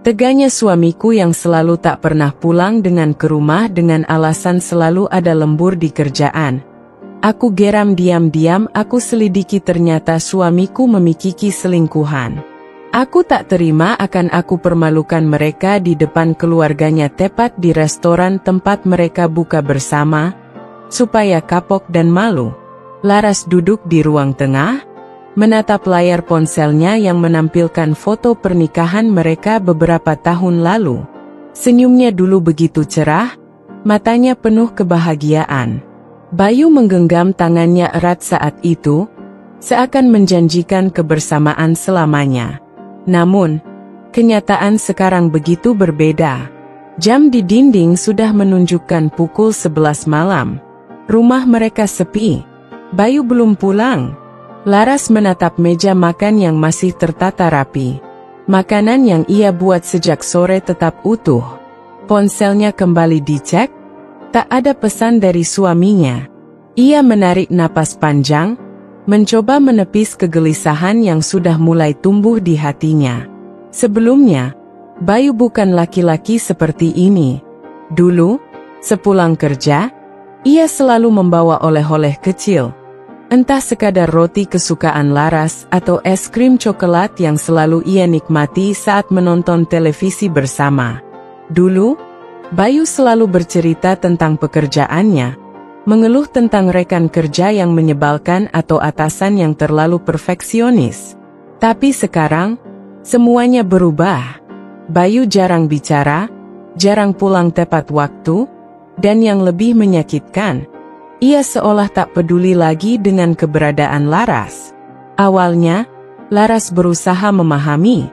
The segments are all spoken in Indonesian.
Teganya suamiku yang selalu tak pernah pulang ke rumah dengan alasan selalu ada lembur di kerjaan. Aku geram diam-diam, aku selidiki ternyata suamiku memiliki selingkuhan. Aku tak terima akan aku permalukan mereka di depan keluarganya tepat di restoran tempat mereka buka bersama, supaya kapok dan malu. Laras duduk di ruang tengah, menatap layar ponselnya yang menampilkan foto pernikahan mereka beberapa tahun lalu. Senyumnya dulu begitu cerah, matanya penuh kebahagiaan. Bayu menggenggam tangannya erat saat itu, seakan menjanjikan kebersamaan selamanya. Namun, kenyataan sekarang begitu berbeda. Jam di dinding sudah menunjukkan pukul 11 malam. Rumah mereka sepi. Bayu belum pulang. Laras menatap meja makan yang masih tertata rapi. Makanan yang ia buat sejak sore tetap utuh. Ponselnya kembali dicek, tak ada pesan dari suaminya. Ia menarik napas panjang, mencoba menepis kegelisahan yang sudah mulai tumbuh di hatinya. Sebelumnya, Bayu bukan laki-laki seperti ini. Dulu, sepulang kerja, ia selalu membawa oleh-oleh kecil. Entah sekadar roti kesukaan Laras atau es krim coklat yang selalu ia nikmati saat menonton televisi bersama. Dulu, Bayu selalu bercerita tentang pekerjaannya, mengeluh tentang rekan kerja yang menyebalkan atau atasan yang terlalu perfeksionis. Tapi sekarang, semuanya berubah. Bayu jarang bicara, jarang pulang tepat waktu, dan yang lebih menyakitkan, ia seolah tak peduli lagi dengan keberadaan Laras. Awalnya, Laras berusaha memahami.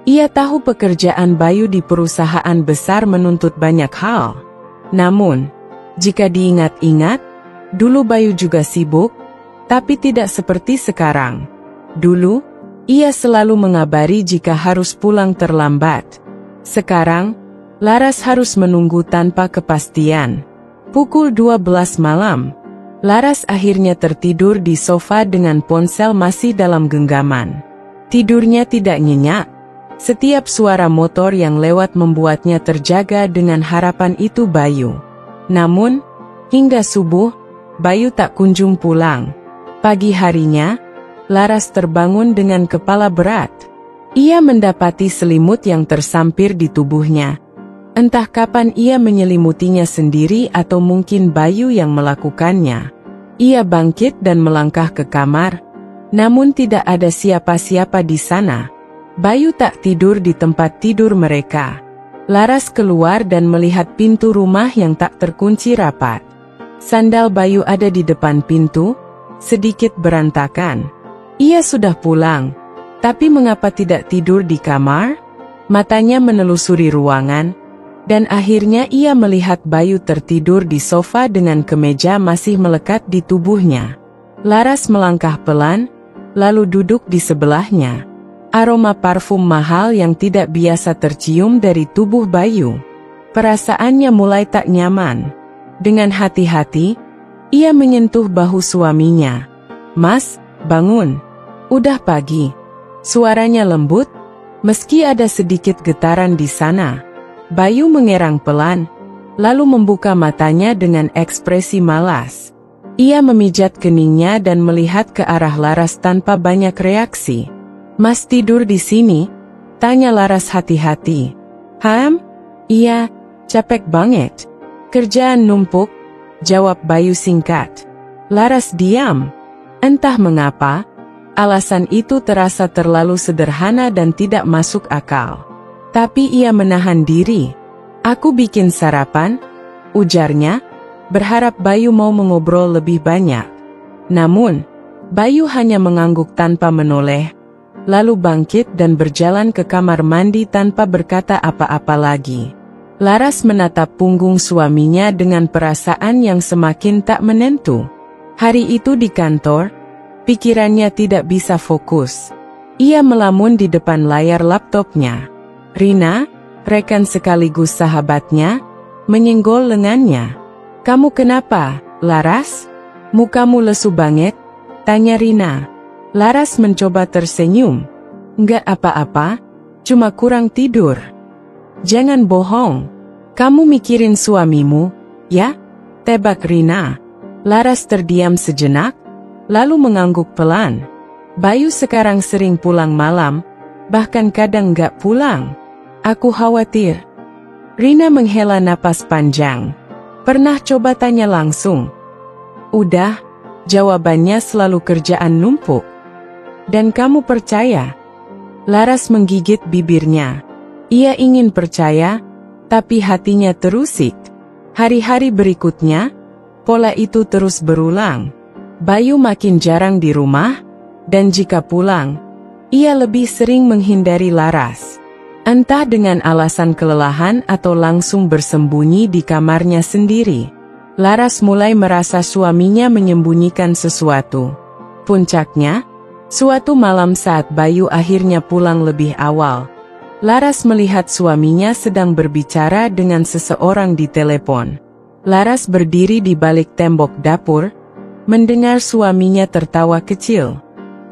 Ia tahu pekerjaan Bayu di perusahaan besar menuntut banyak hal. Namun, jika diingat-ingat, dulu Bayu juga sibuk, tapi tidak seperti sekarang. Dulu, ia selalu mengabari jika harus pulang terlambat. Sekarang, Laras harus menunggu tanpa kepastian. Pukul 12 malam, Laras akhirnya tertidur di sofa dengan ponsel masih dalam genggaman. Tidurnya tidak nyenyak. Setiap suara motor yang lewat membuatnya terjaga dengan harapan itu Bayu. Namun, hingga subuh, Bayu tak kunjung pulang. Pagi harinya, Laras terbangun dengan kepala berat. Ia mendapati selimut yang tersampir di tubuhnya. Entah kapan ia menyelimutinya sendiri atau mungkin Bayu yang melakukannya. Ia bangkit dan melangkah ke kamar, namun tidak ada siapa-siapa di sana. Bayu tak tidur di tempat tidur mereka. Laras keluar dan melihat pintu rumah yang tak terkunci rapat. Sandal Bayu ada di depan pintu, sedikit berantakan. Ia sudah pulang, tapi mengapa tidak tidur di kamar? Matanya menelusuri ruangan, dan akhirnya ia melihat Bayu tertidur di sofa dengan kemeja masih melekat di tubuhnya. Laras melangkah pelan, lalu duduk di sebelahnya. Aroma parfum mahal yang tidak biasa tercium dari tubuh Bayu. Perasaannya mulai tak nyaman. Dengan hati-hati, ia menyentuh bahu suaminya. "Mas, bangun. Udah pagi." Suaranya lembut, meski ada sedikit getaran di sana. Bayu mengerang pelan, lalu membuka matanya dengan ekspresi malas. Ia memijat keningnya dan melihat ke arah Laras tanpa banyak reaksi. "Mas tidur di sini?" tanya Laras hati-hati. Iya, capek banget. Kerjaan numpuk," jawab Bayu singkat. Laras diam. Entah mengapa, alasan itu terasa terlalu sederhana dan tidak masuk akal. Tapi ia menahan diri. "Aku bikin sarapan," ujarnya, berharap Bayu mau mengobrol lebih banyak. Namun, Bayu hanya mengangguk tanpa menoleh, lalu bangkit dan berjalan ke kamar mandi tanpa berkata apa-apa lagi. Laras menatap punggung suaminya dengan perasaan yang semakin tak menentu. Hari itu di kantor, pikirannya tidak bisa fokus. Ia melamun di depan layar laptopnya. Rina, rekan sekaligus sahabatnya, menyenggol lengannya. "Kamu kenapa, Laras? Mukamu lesu banget," tanya Rina. Laras mencoba tersenyum. "Enggak apa-apa, cuma kurang tidur." Jangan bohong. Kamu mikirin suamimu, ya? Tebak Rina. Laras terdiam sejenak, lalu mengangguk pelan. Bayu sekarang sering pulang malam, bahkan kadang gak pulang. Aku khawatir. Rina menghela napas panjang. Pernah coba tanya langsung? Udah, jawabannya selalu kerjaan numpuk. Dan kamu percaya? Laras menggigit bibirnya. Ia ingin percaya, tapi hatinya terusik. Hari-hari berikutnya, pola itu terus berulang. Bayu makin jarang di rumah, dan jika pulang, ia lebih sering menghindari Laras. Entah dengan alasan kelelahan atau langsung bersembunyi di kamarnya sendiri. Laras mulai merasa suaminya menyembunyikan sesuatu. Puncaknya, suatu malam saat Bayu akhirnya pulang lebih awal, Laras melihat suaminya sedang berbicara dengan seseorang di telepon. Laras berdiri di balik tembok dapur, mendengar suaminya tertawa kecil.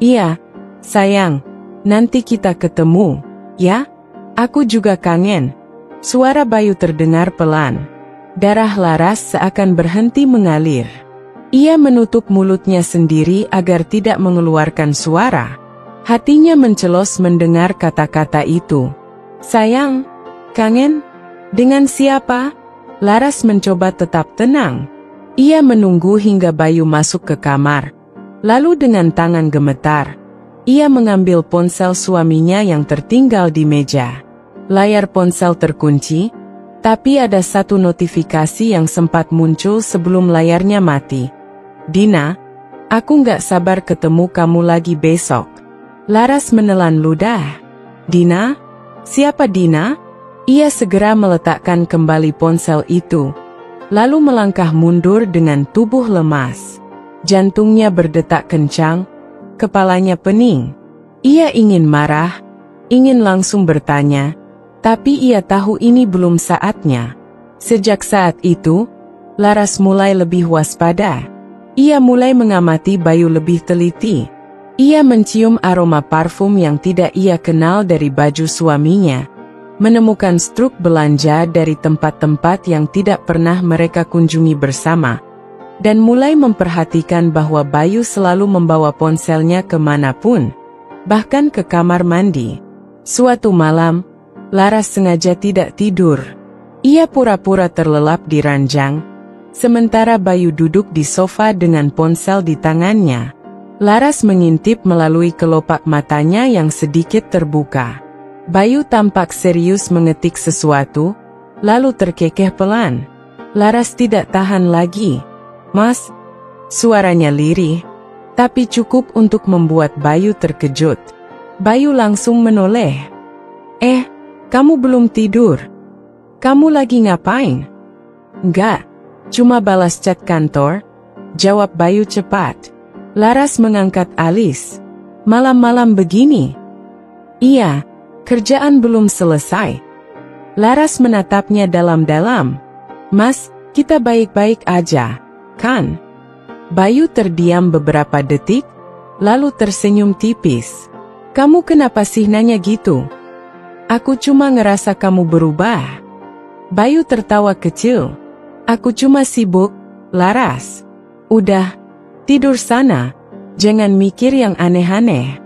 Iya, sayang, nanti kita ketemu, ya? Aku juga kangen. Suara Bayu terdengar pelan. Darah Laras seakan berhenti mengalir. Ia menutup mulutnya sendiri agar tidak mengeluarkan suara. Hatinya mencelos mendengar kata-kata itu. Sayang, kangen? Dengan siapa? Laras mencoba tetap tenang. Ia menunggu hingga Bayu masuk ke kamar. Lalu dengan tangan gemetar, ia mengambil ponsel suaminya yang tertinggal di meja. Layar ponsel terkunci, tapi ada satu notifikasi yang sempat muncul sebelum layarnya mati. Dina, aku nggak sabar ketemu kamu lagi besok. Laras menelan ludah. Dina? Siapa Dina? Ia segera meletakkan kembali ponsel itu, lalu melangkah mundur dengan tubuh lemas. Jantungnya berdetak kencang, kepalanya pening. Ia ingin marah, ingin langsung bertanya, tapi ia tahu ini belum saatnya. Sejak saat itu, Laras mulai lebih waspada. Ia mulai mengamati Bayu lebih teliti. Ia mencium aroma parfum yang tidak ia kenal dari baju suaminya, menemukan struk belanja dari tempat-tempat yang tidak pernah mereka kunjungi bersama, dan mulai memperhatikan bahwa Bayu selalu membawa ponselnya kemanapun, bahkan ke kamar mandi. Suatu malam, Laras sengaja tidak tidur. Ia pura-pura terlelap di ranjang, sementara Bayu duduk di sofa dengan ponsel di tangannya. Laras mengintip melalui kelopak matanya yang sedikit terbuka. Bayu tampak serius mengetik sesuatu, lalu terkekeh pelan. Laras tidak tahan lagi. Mas, suaranya lirih, tapi cukup untuk membuat Bayu terkejut. Bayu langsung menoleh. Kamu belum tidur? Kamu lagi ngapain? Enggak, cuma balas chat kantor, jawab Bayu cepat. Laras mengangkat alis. Malam-malam begini? Iya, kerjaan belum selesai. Laras menatapnya dalam-dalam. Mas, kita baik-baik aja, kan? Bayu terdiam beberapa detik, lalu tersenyum tipis. Kamu kenapa sih nanya gitu? Aku cuma ngerasa kamu berubah. Bayu tertawa kecil. Aku cuma sibuk, Laras. Udah, tidur sana. Jangan mikir yang aneh-aneh.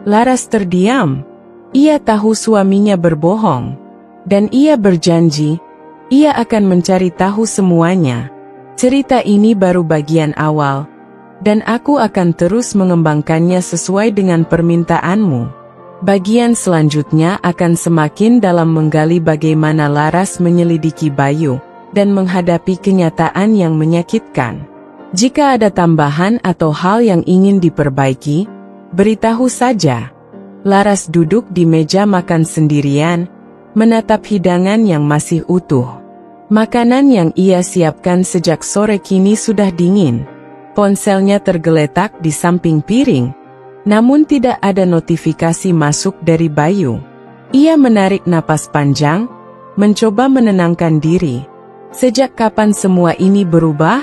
Laras terdiam. Ia tahu suaminya berbohong. Dan ia berjanji, ia akan mencari tahu semuanya. Cerita ini baru bagian awal, dan aku akan terus mengembangkannya sesuai dengan permintaanmu. Bagian selanjutnya akan semakin dalam menggali bagaimana Laras menyelidiki Bayu, dan menghadapi kenyataan yang menyakitkan. Jika ada tambahan atau hal yang ingin diperbaiki, beritahu saja. Laras duduk di meja makan sendirian, menatap hidangan yang masih utuh. Makanan yang ia siapkan sejak sore kini sudah dingin. Ponselnya tergeletak di samping piring, namun tidak ada notifikasi masuk dari Bayu. Ia menarik napas panjang, mencoba menenangkan diri. Sejak kapan semua ini berubah?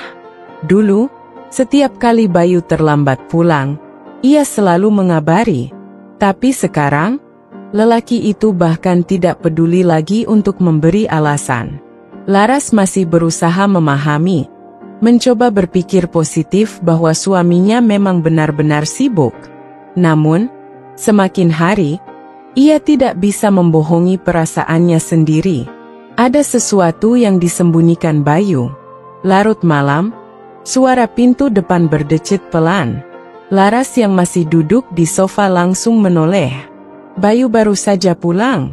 Dulu, setiap kali Bayu terlambat pulang, ia selalu mengabari. Tapi sekarang, Lelaki itu bahkan tidak peduli lagi untuk memberi alasan. Laras masih berusaha memahami, mencoba berpikir positif bahwa suaminya memang benar-benar sibuk. Namun, semakin hari, ia tidak bisa membohongi perasaannya sendiri. Ada sesuatu yang disembunyikan Bayu. Larut malam, suara pintu depan berdecit pelan. Laras yang masih duduk di sofa langsung menoleh. Bayu baru saja pulang.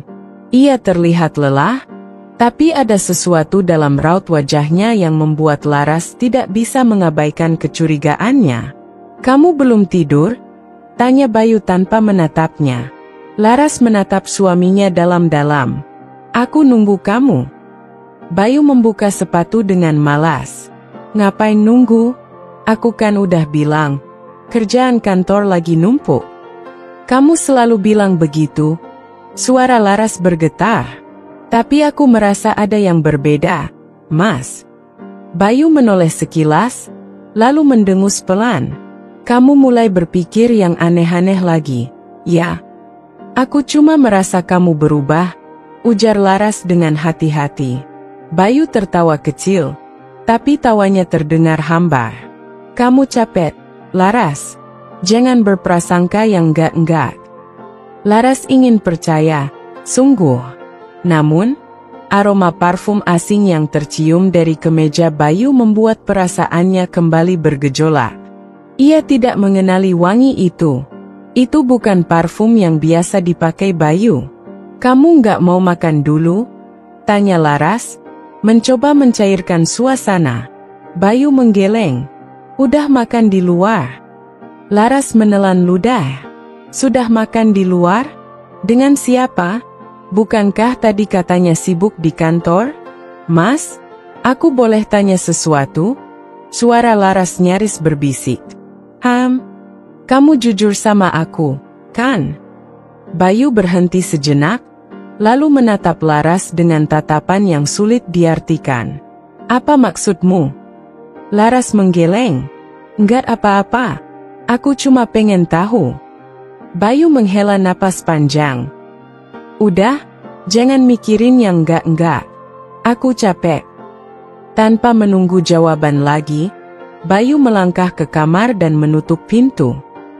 Ia terlihat lelah, tapi ada sesuatu dalam raut wajahnya yang membuat Laras tidak bisa mengabaikan kecurigaannya. "Kamu belum tidur?" tanya Bayu tanpa menatapnya. Laras menatap suaminya dalam-dalam. "Aku nunggu kamu." Bayu membuka sepatu dengan malas. "Ngapain nunggu? Aku kan udah bilang, kerjaan kantor lagi numpuk." "Kamu selalu bilang begitu." Suara Laras bergetar. "Tapi aku merasa ada yang berbeda, Mas." Bayu menoleh sekilas, lalu mendengus pelan. "Kamu mulai berpikir yang aneh-aneh lagi, ya?" "Aku cuma merasa kamu berubah," ujar Laras dengan hati-hati. Bayu tertawa kecil, tapi tawanya terdengar hambar. "Kamu capek, Laras. Jangan berprasangka yang enggak-enggak." Laras ingin percaya, sungguh. Namun, aroma parfum asing yang tercium dari kemeja Bayu membuat perasaannya kembali bergejolak. Ia tidak mengenali wangi itu. Itu bukan parfum yang biasa dipakai Bayu. "Kamu nggak mau makan dulu?" tanya Laras, mencoba mencairkan suasana. Bayu menggeleng. "Udah makan di luar." Laras menelan ludah. "Sudah makan di luar? Dengan siapa? Bukankah tadi katanya sibuk di kantor?" "Mas, aku boleh tanya sesuatu?" Suara Laras nyaris berbisik. Kamu jujur sama aku, kan?" Bayu berhenti sejenak, lalu menatap Laras dengan tatapan yang sulit diartikan. "Apa maksudmu?" Laras menggeleng. "Enggak apa-apa. Aku cuma pengen tahu." Bayu menghela napas panjang. "Udah, jangan mikirin yang enggak-enggak. Aku capek." Tanpa menunggu jawaban lagi, Bayu melangkah ke kamar dan menutup pintu.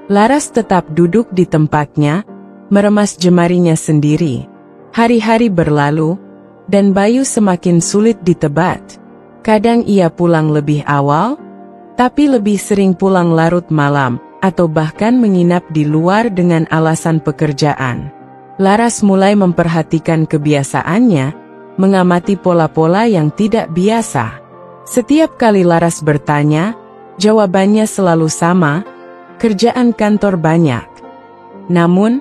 Laras tetap duduk di tempatnya, meremas jemarinya sendiri. Hari-hari berlalu, dan Bayu semakin sulit ditebak. Kadang ia pulang lebih awal, tapi lebih sering pulang larut malam, atau bahkan menginap di luar dengan alasan pekerjaan. Laras mulai memperhatikan kebiasaannya, mengamati pola-pola yang tidak biasa. Setiap kali Laras bertanya, jawabannya selalu sama, kerjaan kantor banyak. Namun,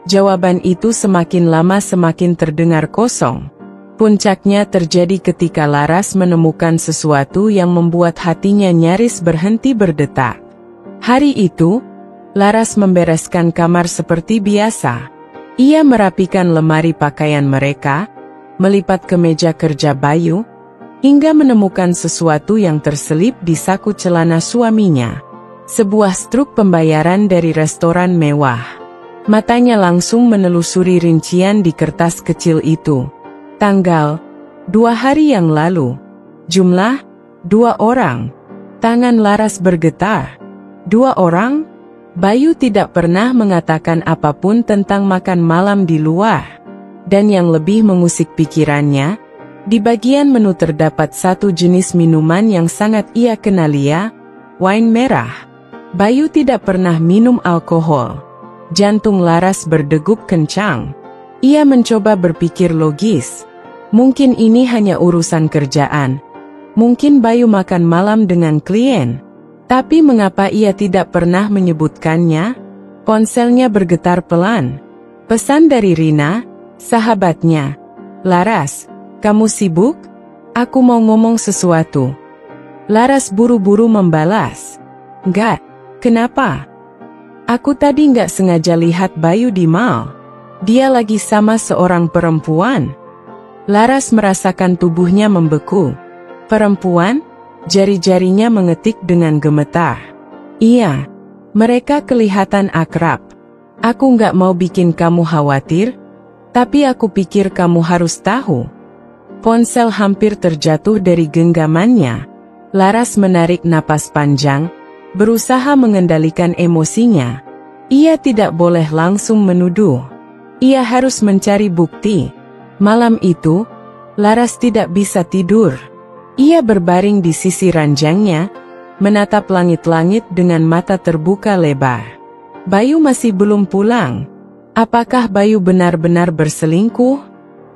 jawaban itu semakin lama semakin terdengar kosong. Puncaknya terjadi ketika Laras menemukan sesuatu yang membuat hatinya nyaris berhenti berdetak. Hari itu, Laras membereskan kamar seperti biasa. Ia merapikan lemari pakaian mereka, melipat kemeja kerja Bayu, hingga menemukan sesuatu yang terselip di saku celana suaminya. Sebuah struk pembayaran dari restoran mewah. Matanya langsung menelusuri rincian di kertas kecil itu. Tanggal, 2 hari yang lalu. Jumlah, 2 orang. Tangan Laras bergetar. 2 orang? Bayu tidak pernah mengatakan apapun tentang makan malam di luar. Dan yang lebih mengusik pikirannya, di bagian menu terdapat satu jenis minuman yang sangat ia kenalia, wine merah. Bayu tidak pernah minum alkohol. Jantung Laras berdegup kencang. Ia mencoba berpikir logis. Mungkin ini hanya urusan kerjaan. Mungkin Bayu makan malam dengan klien. Tapi mengapa ia tidak pernah menyebutkannya? Ponselnya bergetar pelan. Pesan dari Rina, sahabatnya. "Laras, kamu sibuk? Aku mau ngomong sesuatu." Laras buru-buru membalas. "Enggak, kenapa?" "Aku tadi nggak sengaja lihat Bayu di mall. Dia lagi sama seorang perempuan." Laras merasakan tubuhnya membeku. "Perempuan?" Jari-jarinya mengetik dengan gemetar. "Iya, mereka kelihatan akrab." Aku nggak mau bikin kamu khawatir, tapi aku pikir kamu harus tahu. Ponsel hampir terjatuh dari genggamannya. Laras menarik napas panjang, berusaha mengendalikan emosinya. Ia tidak boleh langsung menuduh. Ia harus mencari bukti. Malam itu, Laras tidak bisa tidur. Ia berbaring di sisi ranjangnya, menatap langit-langit dengan mata terbuka lebar. Bayu masih belum pulang. Apakah Bayu benar-benar berselingkuh?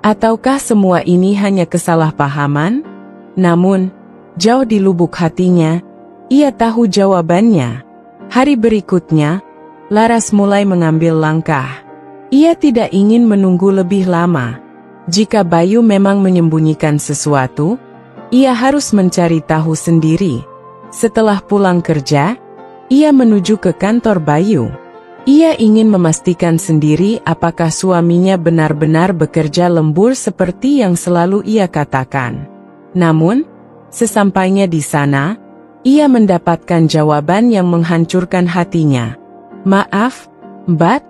Ataukah semua ini hanya kesalahpahaman? Namun, jauh di lubuk hatinya, ia tahu jawabannya. Hari berikutnya, Laras mulai mengambil langkah. Ia tidak ingin menunggu lebih lama. Jika Bayu memang menyembunyikan sesuatu, ia harus mencari tahu sendiri. Setelah pulang kerja, ia menuju ke kantor Bayu. Ia ingin memastikan sendiri apakah suaminya benar-benar bekerja lembur seperti yang selalu ia katakan. Namun, sesampainya di sana, ia mendapatkan jawaban yang menghancurkan hatinya. "Maaf, Mbak,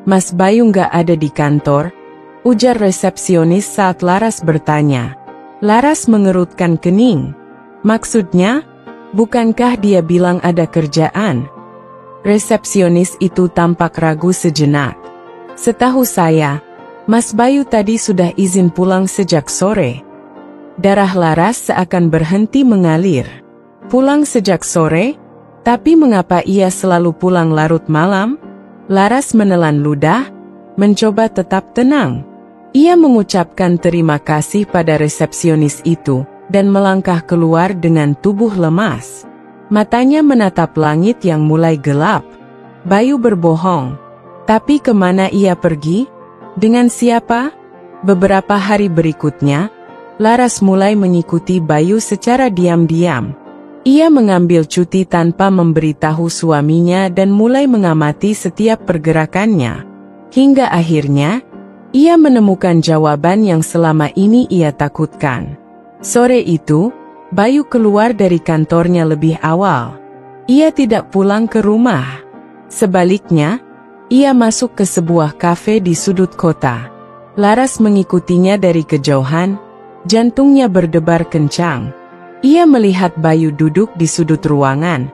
Mas Bayu nggak ada di kantor," ujar resepsionis saat Laras bertanya. Laras mengerutkan kening. Maksudnya, bukankah dia bilang ada kerjaan? Resepsionis itu tampak ragu sejenak. "Setahu saya, Mas Bayu tadi sudah izin pulang sejak sore." Darah Laras seakan berhenti mengalir. Pulang sejak sore? Tapi mengapa ia selalu pulang larut malam? Laras menelan ludah, mencoba tetap tenang. Ia mengucapkan terima kasih pada resepsionis itu, dan melangkah keluar dengan tubuh lemas. Matanya menatap langit yang mulai gelap. Bayu berbohong. Tapi kemana ia pergi? Dengan siapa? Beberapa hari berikutnya, Laras mulai mengikuti Bayu secara diam-diam. Ia mengambil cuti tanpa memberitahu suaminya dan mulai mengamati setiap pergerakannya. Hingga akhirnya, ia menemukan jawaban yang selama ini ia takutkan. Sore itu, Bayu keluar dari kantornya lebih awal. Ia tidak pulang ke rumah. Sebaliknya, ia masuk ke sebuah kafe di sudut kota. Laras mengikutinya dari kejauhan, jantungnya berdebar kencang. Ia melihat Bayu duduk di sudut ruangan.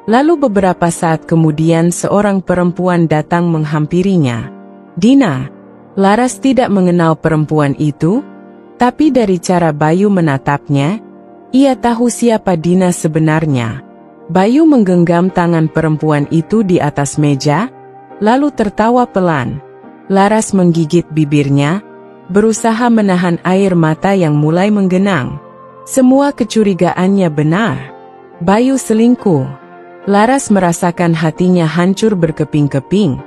Lalu beberapa saat kemudian seorang perempuan datang menghampirinya. "Dina." Laras tidak mengenal perempuan itu, tapi dari cara Bayu menatapnya, ia tahu siapa Dina sebenarnya. Bayu menggenggam tangan perempuan itu di atas meja, lalu tertawa pelan. Laras menggigit bibirnya, berusaha menahan air mata yang mulai menggenang. Semua kecurigaannya benar. Bayu selingkuh. Laras merasakan hatinya hancur berkeping-keping.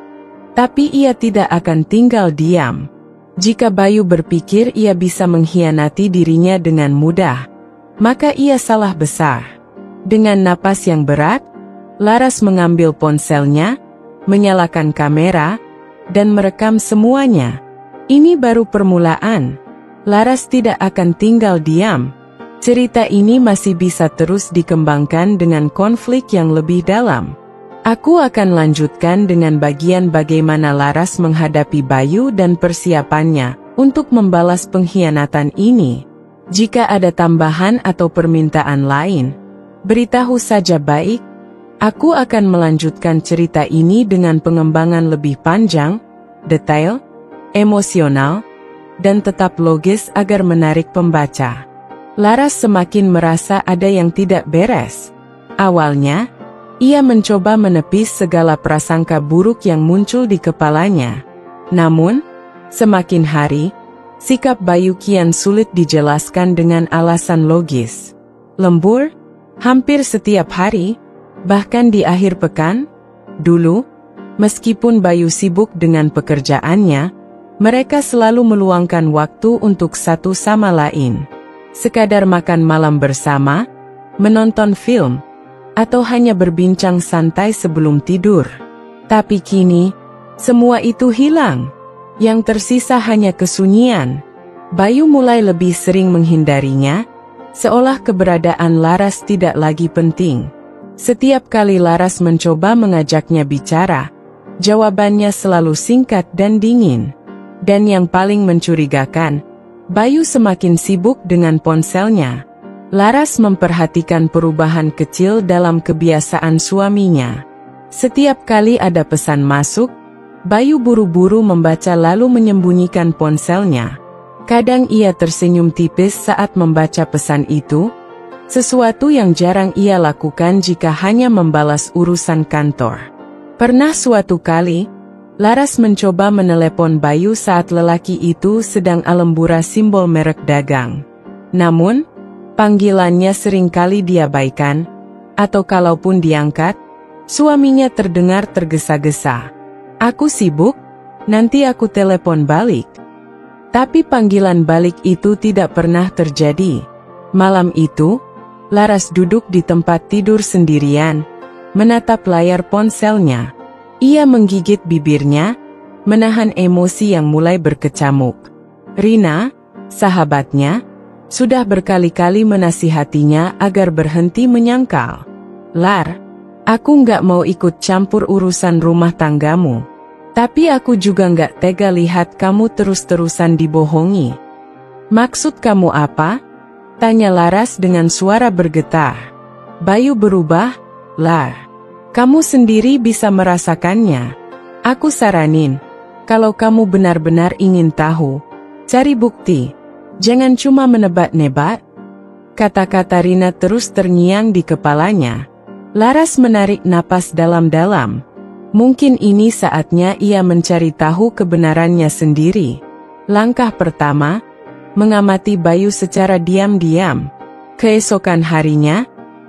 Tapi ia tidak akan tinggal diam. Jika Bayu berpikir ia bisa mengkhianati dirinya dengan mudah, maka ia salah besar. Dengan napas yang berat, Laras mengambil ponselnya, menyalakan kamera, dan merekam semuanya. Ini baru permulaan. Laras tidak akan tinggal diam. Cerita ini masih bisa terus dikembangkan dengan konflik yang lebih dalam. Aku akan lanjutkan dengan bagian bagaimana Laras menghadapi Bayu dan persiapannya untuk membalas pengkhianatan ini. Jika ada tambahan atau permintaan lain, beritahu saja baik. Aku akan melanjutkan cerita ini dengan pengembangan lebih panjang, detail, emosional, dan tetap logis agar menarik pembaca. Laras semakin merasa ada yang tidak beres. Awalnya, ia mencoba menepis segala prasangka buruk yang muncul di kepalanya. Namun, semakin hari, sikap Bayu kian sulit dijelaskan dengan alasan logis. Lembur, hampir setiap hari, bahkan di akhir pekan. Dulu, meskipun Bayu sibuk dengan pekerjaannya, mereka selalu meluangkan waktu untuk satu sama lain. Sekadar makan malam bersama, menonton film, atau hanya berbincang santai sebelum tidur. Tapi kini, semua itu hilang. Yang tersisa hanya kesunyian. Bayu mulai lebih sering menghindarinya, seolah keberadaan Laras tidak lagi penting. Setiap kali Laras mencoba mengajaknya bicara, Jawabannya selalu singkat dan dingin. Dan yang paling mencurigakan, Bayu semakin sibuk dengan ponselnya. Laras memperhatikan perubahan kecil dalam kebiasaan suaminya. Setiap kali ada pesan masuk, Bayu buru-buru membaca lalu menyembunyikan ponselnya. Kadang ia tersenyum tipis saat membaca pesan itu, sesuatu yang jarang ia lakukan jika hanya membalas urusan kantor. Pernah suatu kali, Laras mencoba menelepon Bayu saat lelaki itu sedang alembura simbol merek dagang. Namun, panggilannya seringkali diabaikan, atau kalaupun diangkat, suaminya terdengar tergesa-gesa. "Aku sibuk, nanti aku telepon balik." Tapi panggilan balik itu tidak pernah terjadi. Malam itu, Laras duduk di tempat tidur sendirian, menatap layar ponselnya. Ia menggigit bibirnya, menahan emosi yang mulai berkecamuk. Rina, sahabatnya, sudah berkali-kali menasihatinya agar berhenti menyangkal. "Lar, aku nggak mau ikut campur urusan rumah tanggamu. Tapi aku juga nggak tega lihat kamu terus-terusan dibohongi." "Maksud kamu apa?" tanya Laras dengan suara bergetar. "Bayu berubah, Lar. Kamu sendiri bisa merasakannya. Aku saranin, kalau kamu benar-benar ingin tahu, cari bukti. Jangan cuma menebak-nebak." Kata-kata Rina terus terngiang di kepalanya. Laras menarik napas dalam-dalam. Mungkin ini saatnya ia mencari tahu kebenarannya sendiri. Langkah pertama, mengamati Bayu secara diam-diam. Keesokan harinya,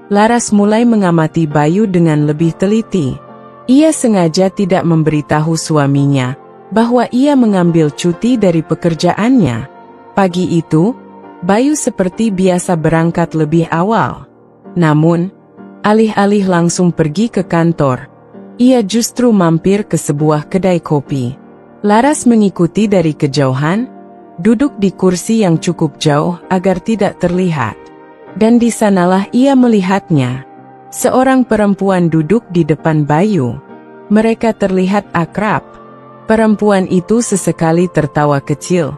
Laras mulai mengamati Bayu dengan lebih teliti. Ia sengaja tidak memberitahu suaminya bahwa ia mengambil cuti dari pekerjaannya. Pagi itu, Bayu seperti biasa berangkat lebih awal. Namun, alih-alih langsung pergi ke kantor, ia justru mampir ke sebuah kedai kopi. Laras mengikuti dari kejauhan, duduk di kursi yang cukup jauh agar tidak terlihat. Dan di sanalah ia melihatnya. Seorang perempuan duduk di depan Bayu. Mereka terlihat akrab. Perempuan itu sesekali tertawa kecil.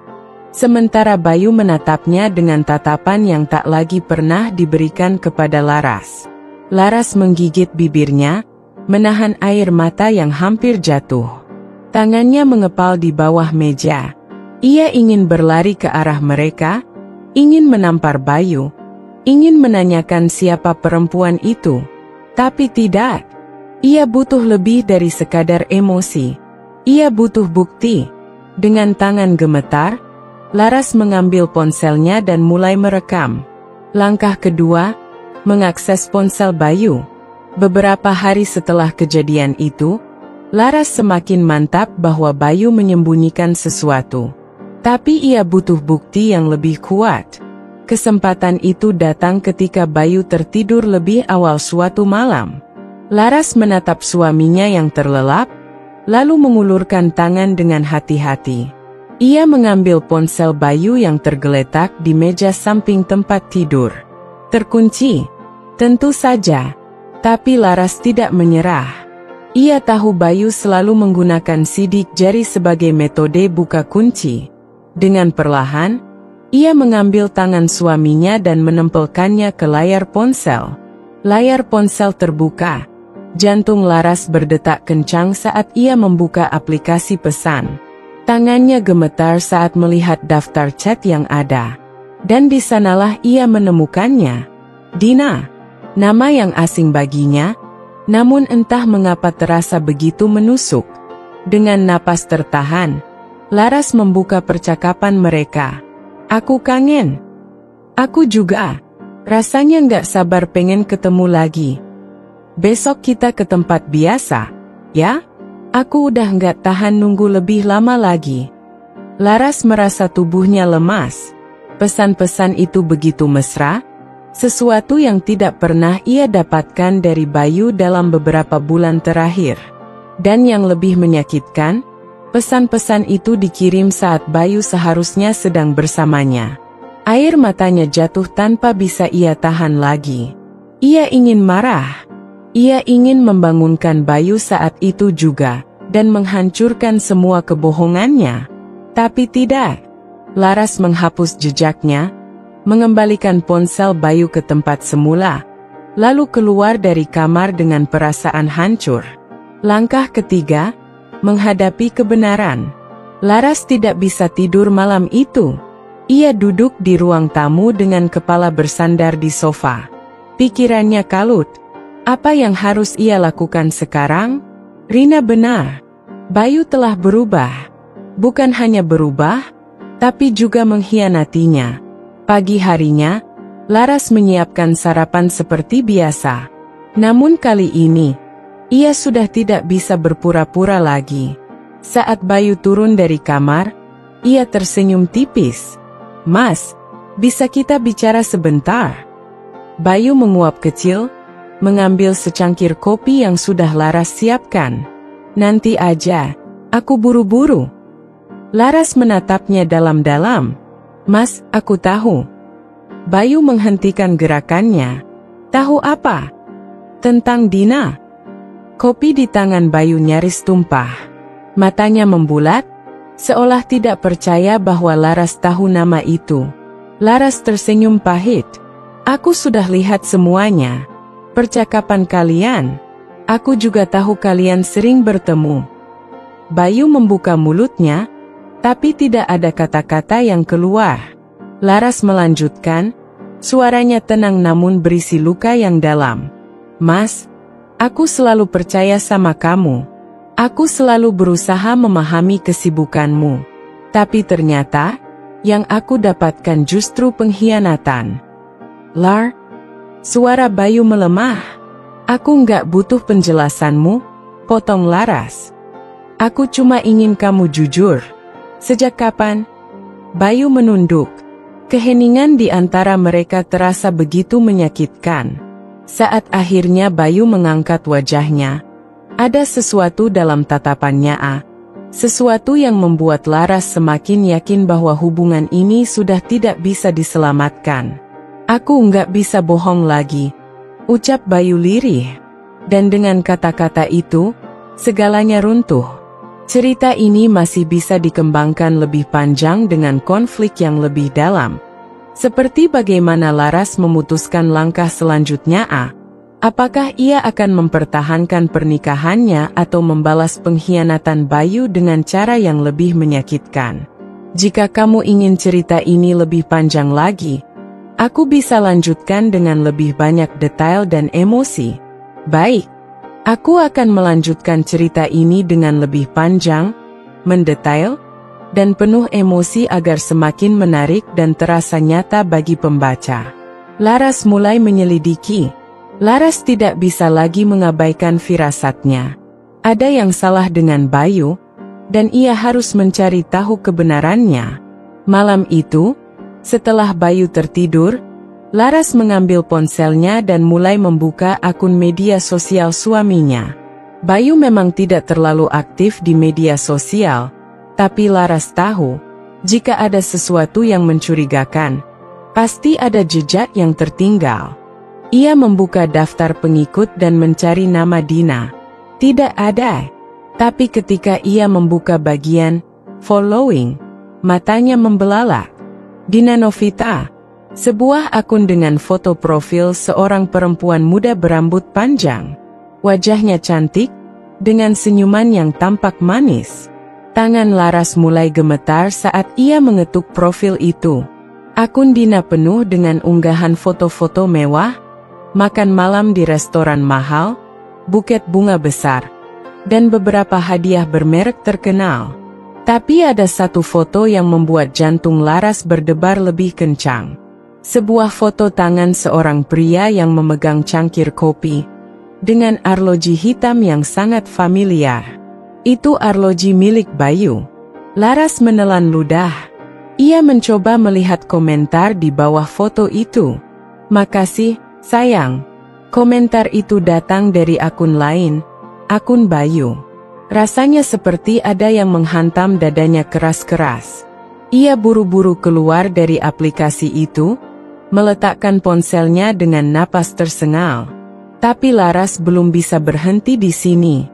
Sementara Bayu menatapnya dengan tatapan yang tak lagi pernah diberikan kepada Laras. Laras menggigit bibirnya, menahan air mata yang hampir jatuh. Tangannya mengepal di bawah meja. Ia ingin berlari ke arah mereka, ingin menampar Bayu, ingin menanyakan siapa perempuan itu. Tapi tidak. Ia butuh lebih dari sekadar emosi. Ia butuh bukti. Dengan tangan gemetar, Laras mengambil ponselnya dan mulai merekam. Langkah kedua, mengakses ponsel Bayu. Beberapa hari setelah kejadian itu, Laras semakin mantap bahwa Bayu menyembunyikan sesuatu. Tapi ia butuh bukti yang lebih kuat. Kesempatan itu datang ketika Bayu tertidur lebih awal suatu malam. Laras menatap suaminya yang terlelap, lalu mengulurkan tangan dengan hati-hati. Ia mengambil ponsel Bayu yang tergeletak di meja samping tempat tidur. Terkunci, tentu saja. Tapi Laras tidak menyerah. Ia tahu Bayu selalu menggunakan sidik jari sebagai metode buka kunci. Dengan perlahan, ia mengambil tangan suaminya dan menempelkannya ke layar ponsel. Layar ponsel terbuka. Jantung Laras berdetak kencang saat ia membuka aplikasi pesan. Tangannya gemetar saat melihat daftar chat yang ada. Dan di sanalah ia menemukannya. Dina, nama yang asing baginya, namun entah mengapa terasa begitu menusuk. Dengan napas tertahan, Laras membuka percakapan mereka. "Aku kangen." "Aku juga. Rasanya nggak sabar pengen ketemu lagi. Besok kita ke tempat biasa, ya? Aku udah nggak tahan nunggu lebih lama lagi." Laras merasa tubuhnya lemas. Pesan-pesan itu begitu mesra, sesuatu yang tidak pernah ia dapatkan dari Bayu dalam beberapa bulan terakhir. Dan yang lebih menyakitkan, pesan-pesan itu dikirim saat Bayu seharusnya sedang bersamanya. Air matanya jatuh tanpa bisa ia tahan lagi. Ia ingin marah. Ia ingin membangunkan Bayu saat itu juga. dan menghancurkan semua kebohongannya. Tapi tidak. Laras menghapus jejaknya, mengembalikan ponsel Bayu ke tempat semula, lalu keluar dari kamar dengan perasaan hancur. Langkah ketiga, menghadapi kebenaran. Laras tidak bisa tidur malam itu. Ia duduk di ruang tamu dengan kepala bersandar di sofa. Pikirannya kalut. Apa yang harus ia lakukan sekarang? Rina benar. Bayu telah berubah. Bukan hanya berubah, tapi juga mengkhianatinya. Pagi harinya, Laras menyiapkan sarapan seperti biasa. Namun kali ini, ia sudah tidak bisa berpura-pura lagi. Saat Bayu turun dari kamar, ia tersenyum tipis. "Mas, bisa kita bicara sebentar?" Bayu menguap kecil, mengambil secangkir kopi yang sudah Laras siapkan. "Nanti aja, aku buru-buru." Laras menatapnya dalam-dalam. "Mas, aku tahu." Bayu menghentikan gerakannya. "Tahu apa?" "Tentang Dina." Kopi di tangan Bayu nyaris tumpah. Matanya membulat, seolah tidak percaya bahwa Laras tahu nama itu. Laras tersenyum pahit. "Aku sudah lihat semuanya. Percakapan kalian. Aku juga tahu kalian sering bertemu." Bayu membuka mulutnya, tapi tidak ada kata-kata yang keluar. Laras melanjutkan, suaranya tenang namun berisi luka yang dalam. "Mas, aku selalu percaya sama kamu. Aku selalu berusaha memahami kesibukanmu. Tapi ternyata, yang aku dapatkan justru pengkhianatan." "Lar?" Suara Bayu melemah. "Aku nggak butuh penjelasanmu," potong Laras. "Aku cuma ingin kamu jujur." "Sejak kapan?" Bayu menunduk. Keheningan di antara mereka terasa begitu menyakitkan. Saat akhirnya Bayu mengangkat wajahnya, ada sesuatu dalam tatapannya, sesuatu yang membuat Laras semakin yakin bahwa hubungan ini sudah tidak bisa diselamatkan. "Aku nggak bisa bohong lagi," ucap Bayu lirih. Dan dengan kata-kata itu, segalanya runtuh. Cerita ini masih bisa dikembangkan lebih panjang dengan konflik yang lebih dalam. Seperti bagaimana Laras memutuskan langkah selanjutnya. Apakah ia akan mempertahankan pernikahannya atau membalas pengkhianatan Bayu dengan cara yang lebih menyakitkan? Jika kamu ingin cerita ini lebih panjang lagi, aku bisa lanjutkan dengan lebih banyak detail dan emosi. Baik. Aku akan melanjutkan cerita ini dengan lebih panjang, mendetail, dan penuh emosi agar semakin menarik dan terasa nyata bagi pembaca. Laras mulai menyelidiki. Laras tidak bisa lagi mengabaikan firasatnya. Ada yang salah dengan Bayu, dan ia harus mencari tahu kebenarannya. Malam itu, setelah Bayu tertidur, Laras mengambil ponselnya dan mulai membuka akun media sosial suaminya. Bayu memang tidak terlalu aktif di media sosial, tapi Laras tahu, jika ada sesuatu yang mencurigakan, pasti ada jejak yang tertinggal. Ia membuka daftar pengikut dan mencari nama Dina. Tidak ada. Tapi ketika ia membuka bagian following, matanya membelalak. Dina Novita. Sebuah akun dengan foto profil seorang perempuan muda berambut panjang. Wajahnya cantik, dengan senyuman yang tampak manis. Tangan Laras mulai gemetar saat ia mengetuk profil itu. Akun Dina penuh dengan unggahan foto-foto mewah, makan malam di restoran mahal, buket bunga besar, dan beberapa hadiah bermerek terkenal. Tapi ada satu foto yang membuat jantung Laras berdebar lebih kencang. Sebuah foto tangan seorang pria yang memegang cangkir kopi, dengan arloji hitam yang sangat familiar. Itu arloji milik Bayu. Laras menelan ludah. Ia mencoba melihat komentar di bawah foto itu. "Makasih, sayang." Komentar itu datang dari akun lain, akun Bayu. Rasanya seperti ada yang menghantam dadanya keras-keras. Ia buru-buru keluar dari aplikasi itu, meletakkan ponselnya dengan napas tersengal. Tapi Laras belum bisa berhenti di sini.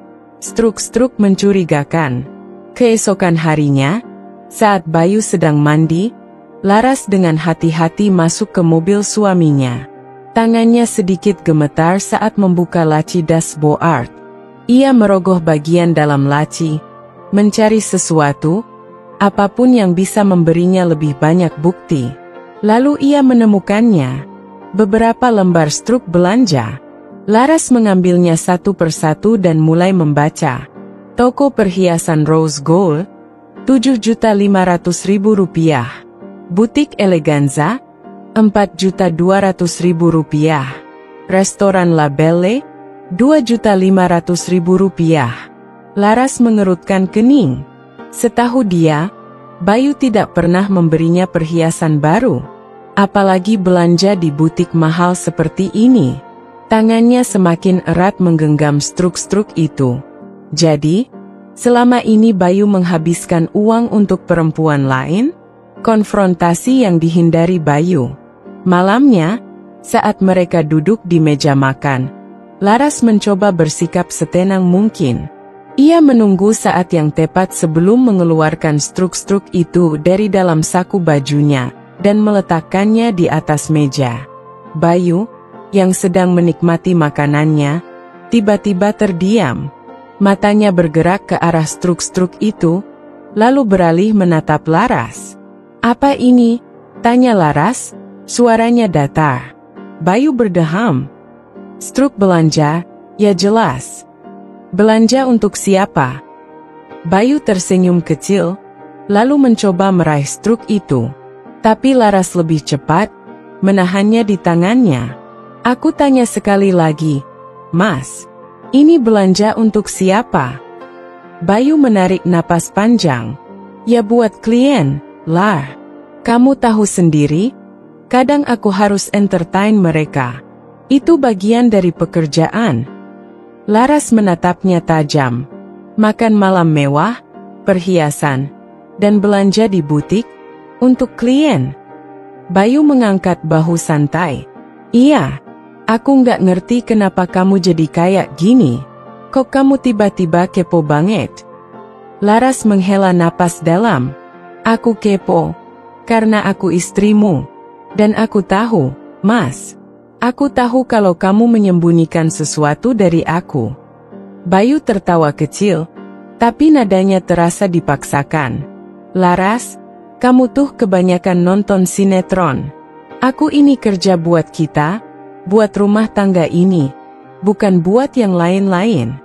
Struk-struk mencurigakan. Keesokan harinya, saat Bayu sedang mandi, Laras dengan hati-hati masuk ke mobil suaminya. Tangannya sedikit gemetar saat membuka laci dashboard. Ia merogoh bagian dalam laci, mencari sesuatu, apapun yang bisa memberinya lebih banyak bukti. Lalu ia menemukannya. Beberapa lembar struk belanja. Laras mengambilnya satu persatu dan mulai membaca. Toko perhiasan Rose Gold, Rp7.500.000. Butik Eleganza, Rp4.200.000. Restoran La Belle, Rp2.500.000. Laras mengerutkan kening. Setahu dia, Bayu tidak pernah memberinya perhiasan baru. Apalagi belanja di butik mahal seperti ini. Tangannya semakin erat menggenggam struk-struk itu. Jadi, selama ini Bayu menghabiskan uang untuk perempuan lain? Konfrontasi yang dihindari Bayu. Malamnya, saat mereka duduk di meja makan, Laras mencoba bersikap setenang mungkin. Ia menunggu saat yang tepat sebelum mengeluarkan struk-struk itu dari dalam saku bajunya dan meletakkannya di atas meja. Bayu, yang sedang menikmati makanannya, tiba-tiba terdiam. Matanya bergerak ke arah struk-struk itu, lalu beralih menatap Laras. "Apa ini?" tanya Laras, suaranya datar. Bayu berdeham. "Struk belanja, ya jelas." "Belanja untuk siapa?" Bayu tersenyum kecil, lalu mencoba meraih struk itu. Tapi Laras lebih cepat, menahannya di tangannya. "Aku tanya sekali lagi, Mas, ini belanja untuk siapa?" Bayu menarik napas panjang. "Ya buat klien, Lar. Kamu tahu sendiri, kadang aku harus entertain mereka. Itu bagian dari pekerjaan." Laras menatapnya tajam. Makan malam mewah, perhiasan, dan belanja di butik, untuk klien. Bayu mengangkat bahu santai. "Iya, aku nggak ngerti kenapa kamu jadi kayak gini. Kok kamu tiba-tiba kepo banget?" Laras menghela napas dalam. "Aku kepo, karena aku istrimu. Dan aku tahu, Mas. Aku tahu kalau kamu menyembunyikan sesuatu dari aku." Bayu tertawa kecil, tapi nadanya terasa dipaksakan. "Laras, kamu tuh kebanyakan nonton sinetron. Aku ini kerja buat kita, buat rumah tangga ini, bukan buat yang lain-lain."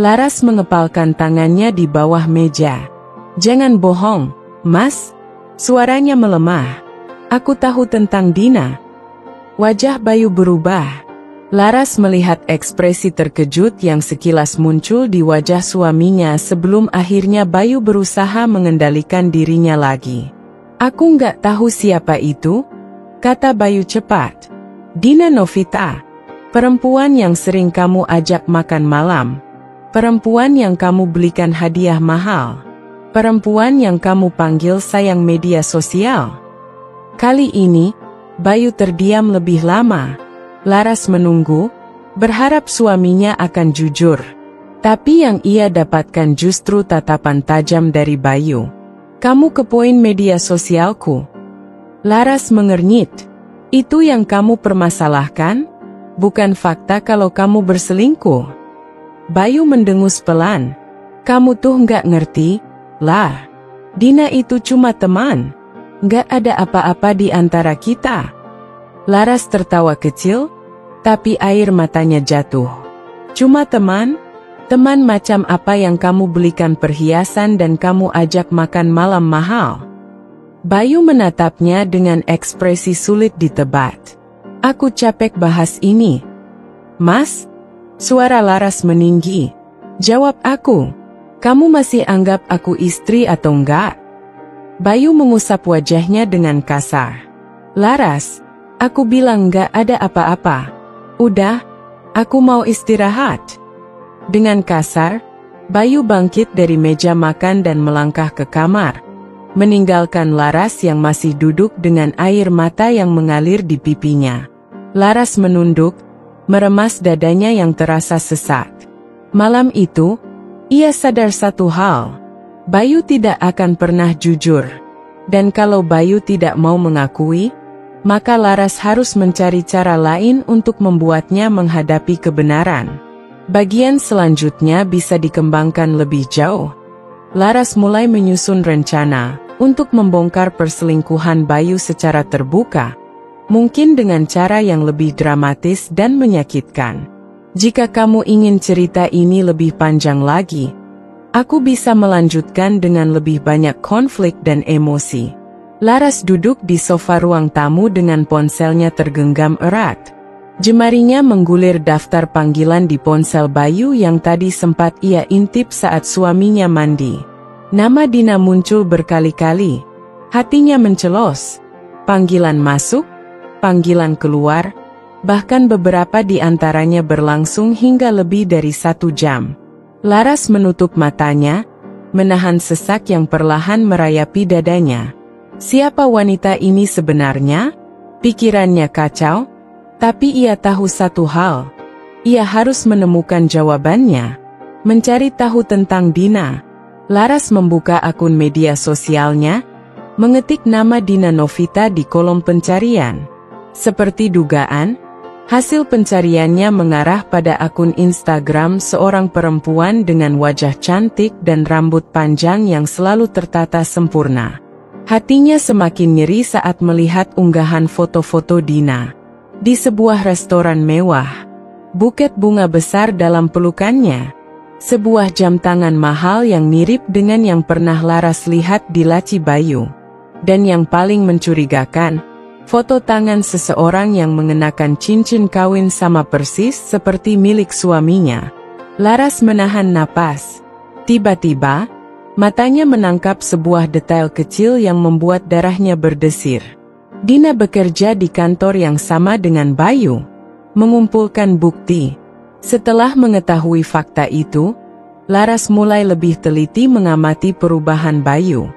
Laras mengepalkan tangannya di bawah meja. "Jangan bohong, Mas." Suaranya melemah. "Aku tahu tentang Dina." Wajah Bayu berubah. Laras melihat ekspresi terkejut yang sekilas muncul di wajah suaminya sebelum akhirnya Bayu berusaha mengendalikan dirinya lagi. "Aku nggak tahu siapa itu," kata Bayu cepat. "Dina Novita, perempuan yang sering kamu ajak makan malam. Perempuan yang kamu belikan hadiah mahal. Perempuan yang kamu panggil sayang media sosial." Kali ini, Bayu terdiam lebih lama. Laras menunggu, berharap suaminya akan jujur. Tapi yang ia dapatkan justru tatapan tajam dari Bayu. "Kamu kepoin media sosialku." Laras mengernyit. "Itu yang kamu permasalahkan? Bukan fakta kalau kamu berselingkuh." Bayu mendengus pelan. "Kamu tuh nggak ngerti, Lar. Dina itu cuma teman. Nggak ada apa-apa di antara kita." Laras tertawa kecil, tapi air matanya jatuh. "Cuma teman? Teman macam apa yang kamu belikan perhiasan dan kamu ajak makan malam mahal?" Bayu menatapnya dengan ekspresi sulit ditebak. "Aku capek bahas ini." "Mas?" Suara Laras meninggi. "Jawab aku. Kamu masih anggap aku istri atau enggak?" Bayu mengusap wajahnya dengan kasar. "Laras, aku bilang enggak ada apa-apa. Udah, aku mau istirahat." Dengan kasar, Bayu bangkit dari meja makan dan melangkah ke kamar, meninggalkan Laras yang masih duduk dengan air mata yang mengalir di pipinya. Laras menunduk, meremas dadanya yang terasa sesak. Malam itu, Ia sadar satu hal. Bayu tidak akan pernah jujur. Dan kalau Bayu tidak mau mengakui, maka Laras harus mencari cara lain untuk membuatnya menghadapi kebenaran. Bagian selanjutnya bisa dikembangkan lebih jauh. Laras mulai menyusun rencana untuk membongkar perselingkuhan Bayu secara terbuka, mungkin dengan cara yang lebih dramatis dan menyakitkan. Jika kamu ingin cerita ini lebih panjang lagi, aku bisa melanjutkan dengan lebih banyak konflik dan emosi. Laras duduk di sofa ruang tamu dengan ponselnya tergenggam erat. Jemarinya menggulir daftar panggilan di ponsel Bayu yang tadi sempat ia intip saat suaminya mandi. Nama Dina muncul berkali-kali. Hatinya mencelos. Panggilan masuk, panggilan keluar, bahkan beberapa di antaranya berlangsung hingga lebih dari 1 jam. Laras menutup matanya, menahan sesak yang perlahan merayapi dadanya. Siapa wanita ini sebenarnya? Pikirannya kacau, tapi ia tahu satu hal. Ia harus menemukan jawabannya. Mencari tahu tentang Dina. Laras membuka akun media sosialnya, mengetik nama Dina Novita di kolom pencarian. Seperti dugaan, hasil pencariannya mengarah pada akun Instagram seorang perempuan dengan wajah cantik dan rambut panjang yang selalu tertata sempurna. Hatinya semakin nyeri saat melihat unggahan foto-foto Dina di sebuah restoran mewah. Buket bunga besar dalam pelukannya. Sebuah jam tangan mahal yang mirip dengan yang pernah Laras lihat di laci Bayu. Dan yang paling mencurigakan, foto tangan seseorang yang mengenakan cincin kawin sama persis seperti milik suaminya. Laras menahan napas. Tiba-tiba, matanya menangkap sebuah detail kecil yang membuat darahnya berdesir. Dina bekerja di kantor yang sama dengan Bayu, mengumpulkan bukti. Setelah mengetahui fakta itu, Laras mulai lebih teliti mengamati perubahan Bayu.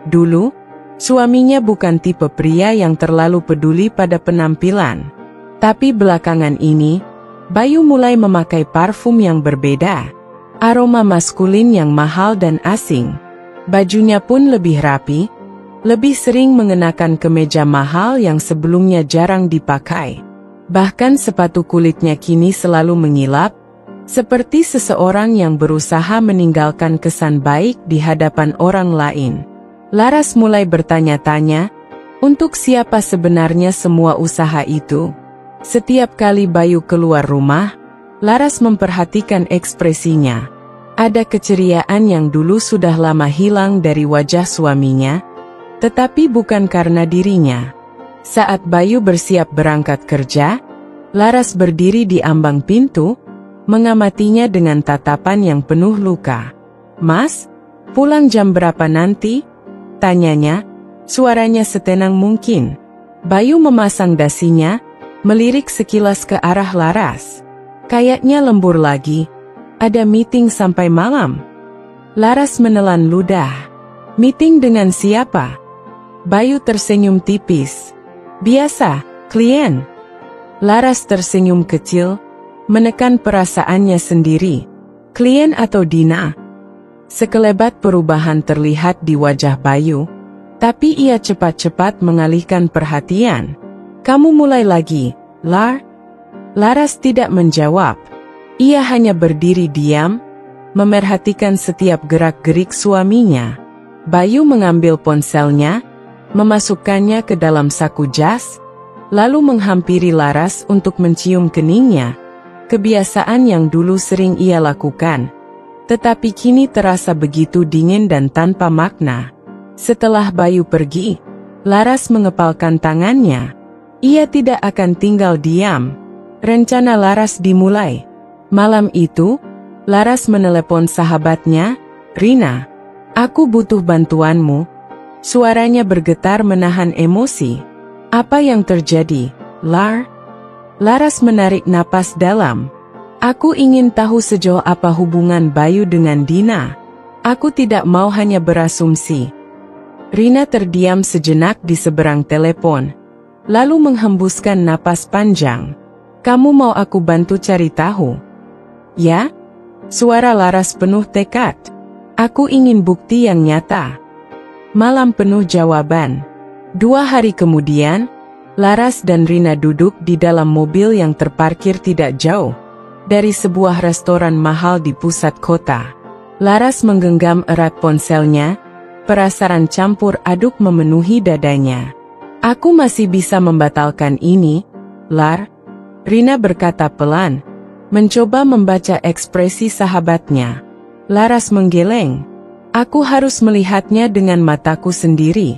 Dulu, suaminya bukan tipe pria yang terlalu peduli pada penampilan. Tapi belakangan ini, Bayu mulai memakai parfum yang berbeda. Aroma maskulin yang mahal dan asing. Bajunya pun lebih rapi, lebih sering mengenakan kemeja mahal yang sebelumnya jarang dipakai. Bahkan sepatu kulitnya kini selalu mengilap, seperti seseorang yang berusaha meninggalkan kesan baik di hadapan orang lain. Laras mulai bertanya-tanya, untuk siapa sebenarnya semua usaha itu? Setiap kali Bayu keluar rumah, Laras memperhatikan ekspresinya. Ada keceriaan yang dulu sudah lama hilang dari wajah suaminya, tetapi bukan karena dirinya. Saat Bayu bersiap berangkat kerja, Laras berdiri di ambang pintu, mengamatinya dengan tatapan yang penuh luka. "Mas, pulang jam berapa nanti?" tanyanya, suaranya setenang mungkin. Bayu memasang dasinya, melirik sekilas ke arah Laras. Kayaknya lembur lagi, ada meeting sampai malam. Laras menelan ludah. "Meeting dengan siapa?" Bayu tersenyum tipis. "Biasa, klien." Laras tersenyum kecil, menekan perasaannya sendiri. Klien atau Dina? Sekelebat perubahan terlihat di wajah Bayu, tapi ia cepat-cepat mengalihkan perhatian. "Kamu mulai lagi, Lar?" Laras tidak menjawab. Ia hanya berdiri diam, memerhatikan setiap gerak-gerik suaminya. Bayu mengambil ponselnya, memasukkannya ke dalam saku jas, lalu menghampiri Laras untuk mencium keningnya. Kebiasaan yang dulu sering ia lakukan, tetapi kini terasa begitu dingin dan tanpa makna. Setelah Bayu pergi, Laras mengepalkan tangannya. Ia tidak akan tinggal diam. Rencana Laras dimulai. Malam itu, Laras menelepon sahabatnya, "Rina, aku butuh bantuanmu." Suaranya bergetar menahan emosi. "Apa yang terjadi, Lar?" Laras menarik napas dalam. "Aku ingin tahu sejauh apa hubungan Bayu dengan Dina. Aku tidak mau hanya berasumsi." Rina terdiam sejenak di seberang telepon, lalu menghembuskan napas panjang. "Kamu mau aku bantu cari tahu?" "Ya?" Suara Laras penuh tekad. Aku ingin bukti yang nyata. Malam penuh jawaban. 2 hari kemudian, Laras dan Rina duduk di dalam mobil yang terparkir tidak jauh dari sebuah restoran mahal di pusat kota. Laras menggenggam erat ponselnya, perasaan campur aduk memenuhi dadanya. Aku masih bisa membatalkan ini, Lar. Rina berkata pelan, mencoba membaca ekspresi sahabatnya. Laras menggeleng. Aku harus melihatnya dengan mataku sendiri.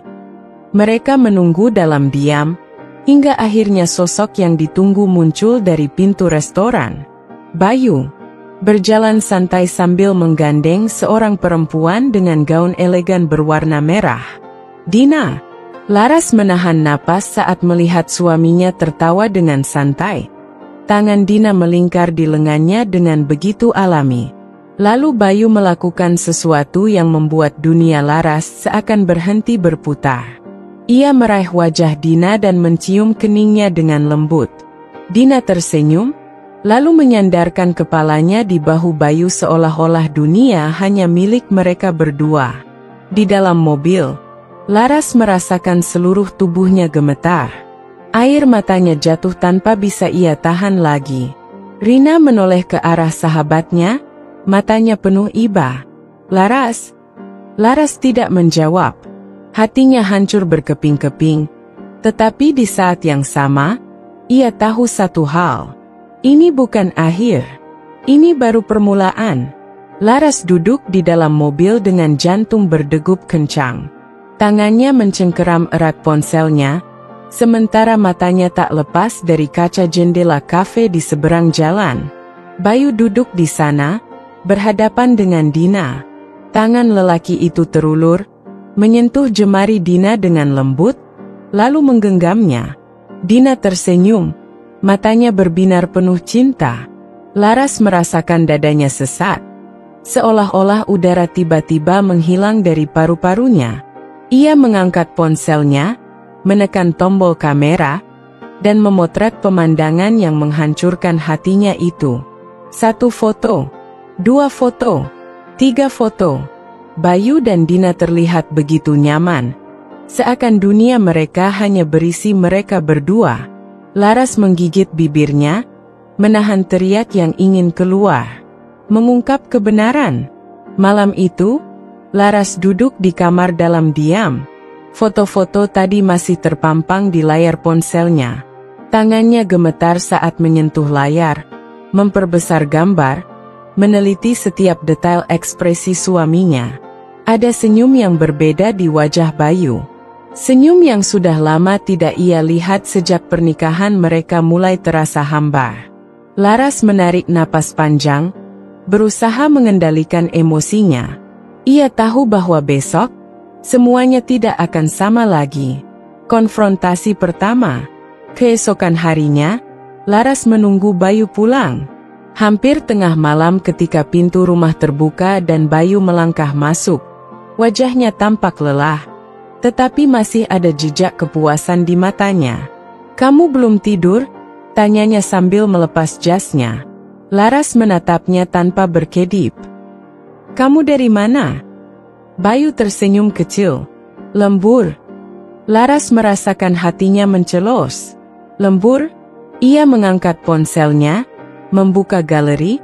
Mereka menunggu dalam diam, hingga akhirnya sosok yang ditunggu muncul dari pintu restoran. Bayu berjalan santai sambil menggandeng seorang perempuan dengan gaun elegan berwarna merah. Dina. Laras menahan napas saat melihat suaminya tertawa dengan santai. Tangan Dina melingkar di lengannya dengan begitu alami. Lalu Bayu melakukan sesuatu yang membuat dunia Laras seakan berhenti berputar. Ia meraih wajah Dina dan mencium keningnya dengan lembut. Dina tersenyum, lalu menyandarkan kepalanya di bahu Bayu seolah-olah dunia hanya milik mereka berdua. Di dalam mobil, Laras merasakan seluruh tubuhnya gemetar. Air matanya jatuh tanpa bisa ia tahan lagi. Rina menoleh ke arah sahabatnya, matanya penuh iba. Laras? Laras tidak menjawab. Hatinya hancur berkeping-keping. Tetapi di saat yang sama, ia tahu satu hal. Ini bukan akhir. Ini baru permulaan. Laras duduk di dalam mobil dengan jantung berdegup kencang. Tangannya mencengkeram erat ponselnya, sementara matanya tak lepas dari kaca jendela kafe di seberang jalan. Bayu duduk di sana, berhadapan dengan Dina. Tangan lelaki itu terulur, menyentuh jemari Dina dengan lembut, lalu menggenggamnya. Dina tersenyum, matanya berbinar penuh cinta. Laras merasakan dadanya sesat, seolah-olah udara tiba-tiba menghilang dari paru-parunya. Ia mengangkat ponselnya, menekan tombol kamera, dan memotret pemandangan yang menghancurkan hatinya itu. 1 foto, 2 foto, 3 foto. Bayu dan Dina terlihat begitu nyaman, seakan dunia mereka hanya berisi mereka berdua. Laras menggigit bibirnya, menahan teriak yang ingin keluar. Mengungkap kebenaran. Malam itu, Laras duduk di kamar dalam diam. Foto-foto tadi masih terpampang di layar ponselnya. Tangannya gemetar saat menyentuh layar, memperbesar gambar, meneliti setiap detail ekspresi suaminya. Ada senyum yang berbeda di wajah Bayu. Senyum yang sudah lama tidak ia lihat sejak pernikahan mereka mulai terasa hambar. Laras menarik napas panjang, berusaha mengendalikan emosinya. Ia tahu bahwa besok, semuanya tidak akan sama lagi. Konfrontasi pertama. Keesokan harinya, Laras menunggu Bayu pulang. Hampir tengah malam ketika pintu rumah terbuka dan Bayu melangkah masuk. Wajahnya tampak lelah, tetapi masih ada jejak kepuasan di matanya. "Kamu belum tidur?" tanyanya sambil melepas jasnya. Laras menatapnya tanpa berkedip. "Kamu dari mana?" Bayu tersenyum kecil. "Lembur." Laras merasakan hatinya mencelos. "Lembur?" Ia mengangkat ponselnya, membuka galeri,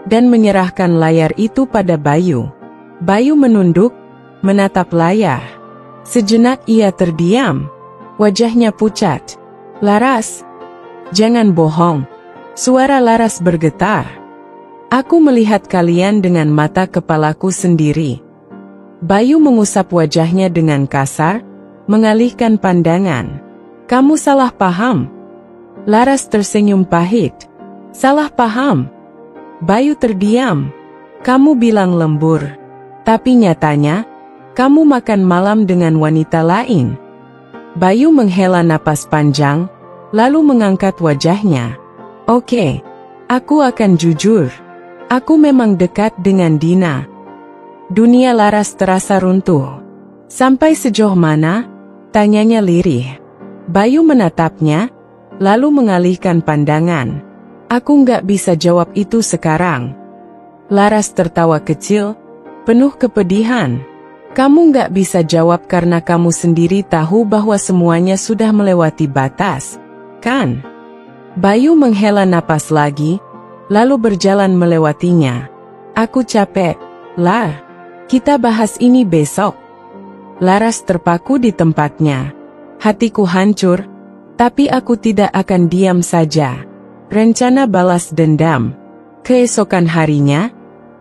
dan menyerahkan layar itu pada Bayu. Bayu menunduk, menatap layar. Sejenak ia terdiam. Wajahnya pucat. "Laras, jangan bohong." Suara Laras bergetar. "Aku melihat kalian dengan mata kepalaku sendiri." Bayu mengusap wajahnya dengan kasar, mengalihkan pandangan. "Kamu salah paham." Laras tersenyum pahit. "Salah paham?" Bayu terdiam. "Kamu bilang lembur, tapi nyatanya, kamu makan malam dengan wanita lain." Bayu menghela napas panjang, lalu mengangkat wajahnya. "Oke, aku akan jujur. Aku memang dekat dengan Dina." Dunia Laras terasa runtuh. "Sampai sejauh mana?" tanyanya lirih. Bayu menatapnya, lalu mengalihkan pandangan. "Aku nggak bisa jawab itu sekarang. Laras tertawa kecil, penuh kepedihan. Kamu nggak bisa jawab karena kamu sendiri tahu bahwa semuanya sudah melewati batas, kan? Bayu menghela napas lagi, lalu berjalan melewatinya. Aku capek, Lar. Kita bahas ini besok. Laras terpaku di tempatnya. Hatiku hancur, tapi aku tidak akan diam saja. Rencana balas dendam. Keesokan harinya,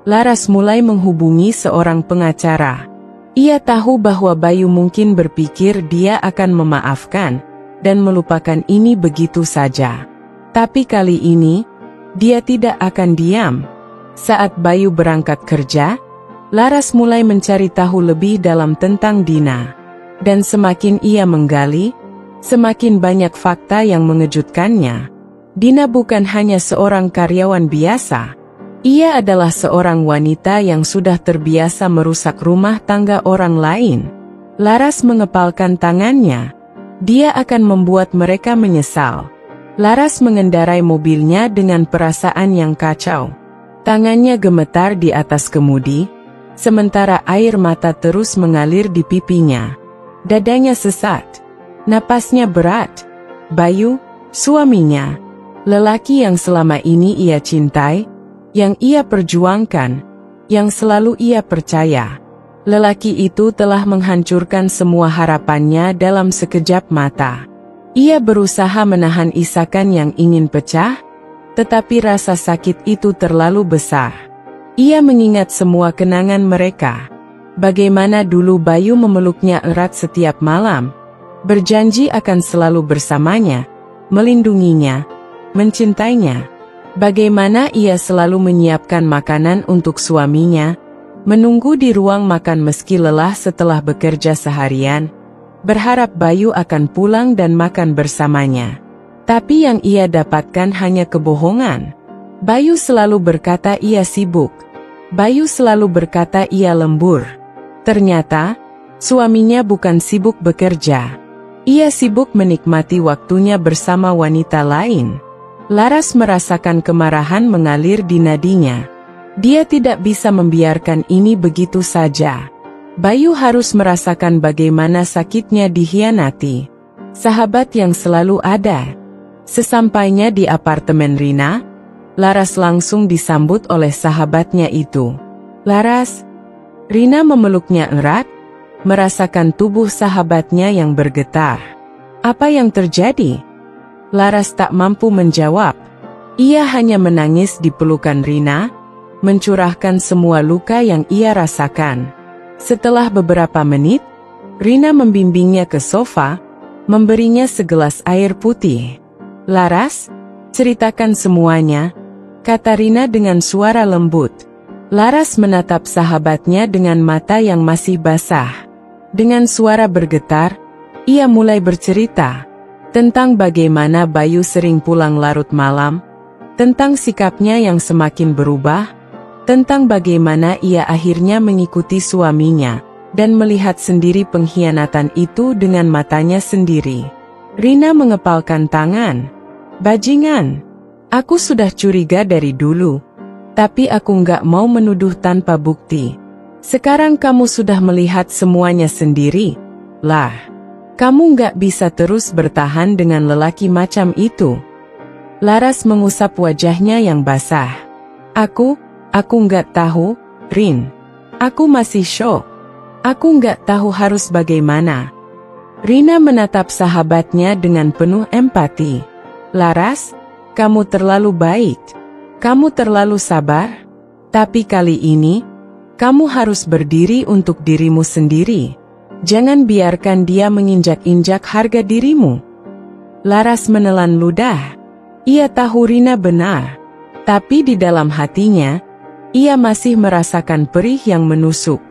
Laras mulai menghubungi seorang pengacara. Ia tahu bahwa Bayu mungkin berpikir dia akan memaafkan dan melupakan ini begitu saja. Tapi kali ini, dia tidak akan diam. Saat Bayu berangkat kerja, Laras mulai mencari tahu lebih dalam tentang Dina. Dan semakin ia menggali, semakin banyak fakta yang mengejutkannya. Dina bukan hanya seorang karyawan biasa. Ia adalah seorang wanita yang sudah terbiasa merusak rumah tangga orang lain. Laras mengepalkan tangannya. Dia akan membuat mereka menyesal. Laras mengendarai mobilnya dengan perasaan yang kacau. Tangannya gemetar di atas kemudi, sementara air mata terus mengalir di pipinya. Dadanya sesat. Napasnya berat. Bayu, suaminya, lelaki yang selama ini ia cintai, yang ia perjuangkan, yang selalu ia percaya. Lelaki itu telah menghancurkan semua harapannya dalam sekejap mata. Ia berusaha menahan isakan yang ingin pecah, tetapi rasa sakit itu terlalu besar. Ia mengingat semua kenangan mereka. Bagaimana dulu Bayu memeluknya erat setiap malam, berjanji akan selalu bersamanya, melindunginya, mencintainya. Bagaimana ia selalu menyiapkan makanan untuk suaminya, menunggu di ruang makan meski lelah setelah bekerja seharian, berharap Bayu akan pulang dan makan bersamanya. Tapi yang ia dapatkan hanya kebohongan. Bayu selalu berkata ia sibuk. Bayu selalu berkata ia lembur. Ternyata, suaminya bukan sibuk bekerja. Ia sibuk menikmati waktunya bersama wanita lain. Laras merasakan kemarahan mengalir di nadinya. Dia tidak bisa membiarkan ini begitu saja. Bayu harus merasakan bagaimana sakitnya dikhianati. Sahabat yang selalu ada. Sesampainya di apartemen Rina, Laras langsung disambut oleh sahabatnya itu. Laras. Rina memeluknya erat, merasakan tubuh sahabatnya yang bergetar. Apa yang terjadi? Laras tak mampu menjawab. Ia hanya menangis di pelukan Rina, mencurahkan semua luka yang ia rasakan. Setelah beberapa menit, Rina membimbingnya ke sofa, memberinya segelas air putih. Laras, ceritakan semuanya, kata Rina dengan suara lembut. Laras menatap sahabatnya dengan mata yang masih basah. Dengan suara bergetar, ia mulai bercerita. Tentang bagaimana Bayu sering pulang larut malam, tentang sikapnya yang semakin berubah, tentang bagaimana ia akhirnya mengikuti suaminya, dan melihat sendiri pengkhianatan itu dengan matanya sendiri. Rina mengepalkan tangan. Bajingan, aku sudah curiga dari dulu, tapi aku nggak mau menuduh tanpa bukti. Sekarang kamu sudah melihat semuanya sendiri, Lah. Kamu nggak bisa terus bertahan dengan lelaki macam itu. Laras mengusap wajahnya yang basah. Aku nggak tahu, Rin. Aku masih syok. Aku nggak tahu harus bagaimana. Rina menatap sahabatnya dengan penuh empati. Laras, kamu terlalu baik. Kamu terlalu sabar. Tapi kali ini, kamu harus berdiri untuk dirimu sendiri. Jangan biarkan dia menginjak-injak harga dirimu. Laras menelan ludah. Ia tahu Rina benar. Tapi di dalam hatinya, ia masih merasakan perih yang menusuk.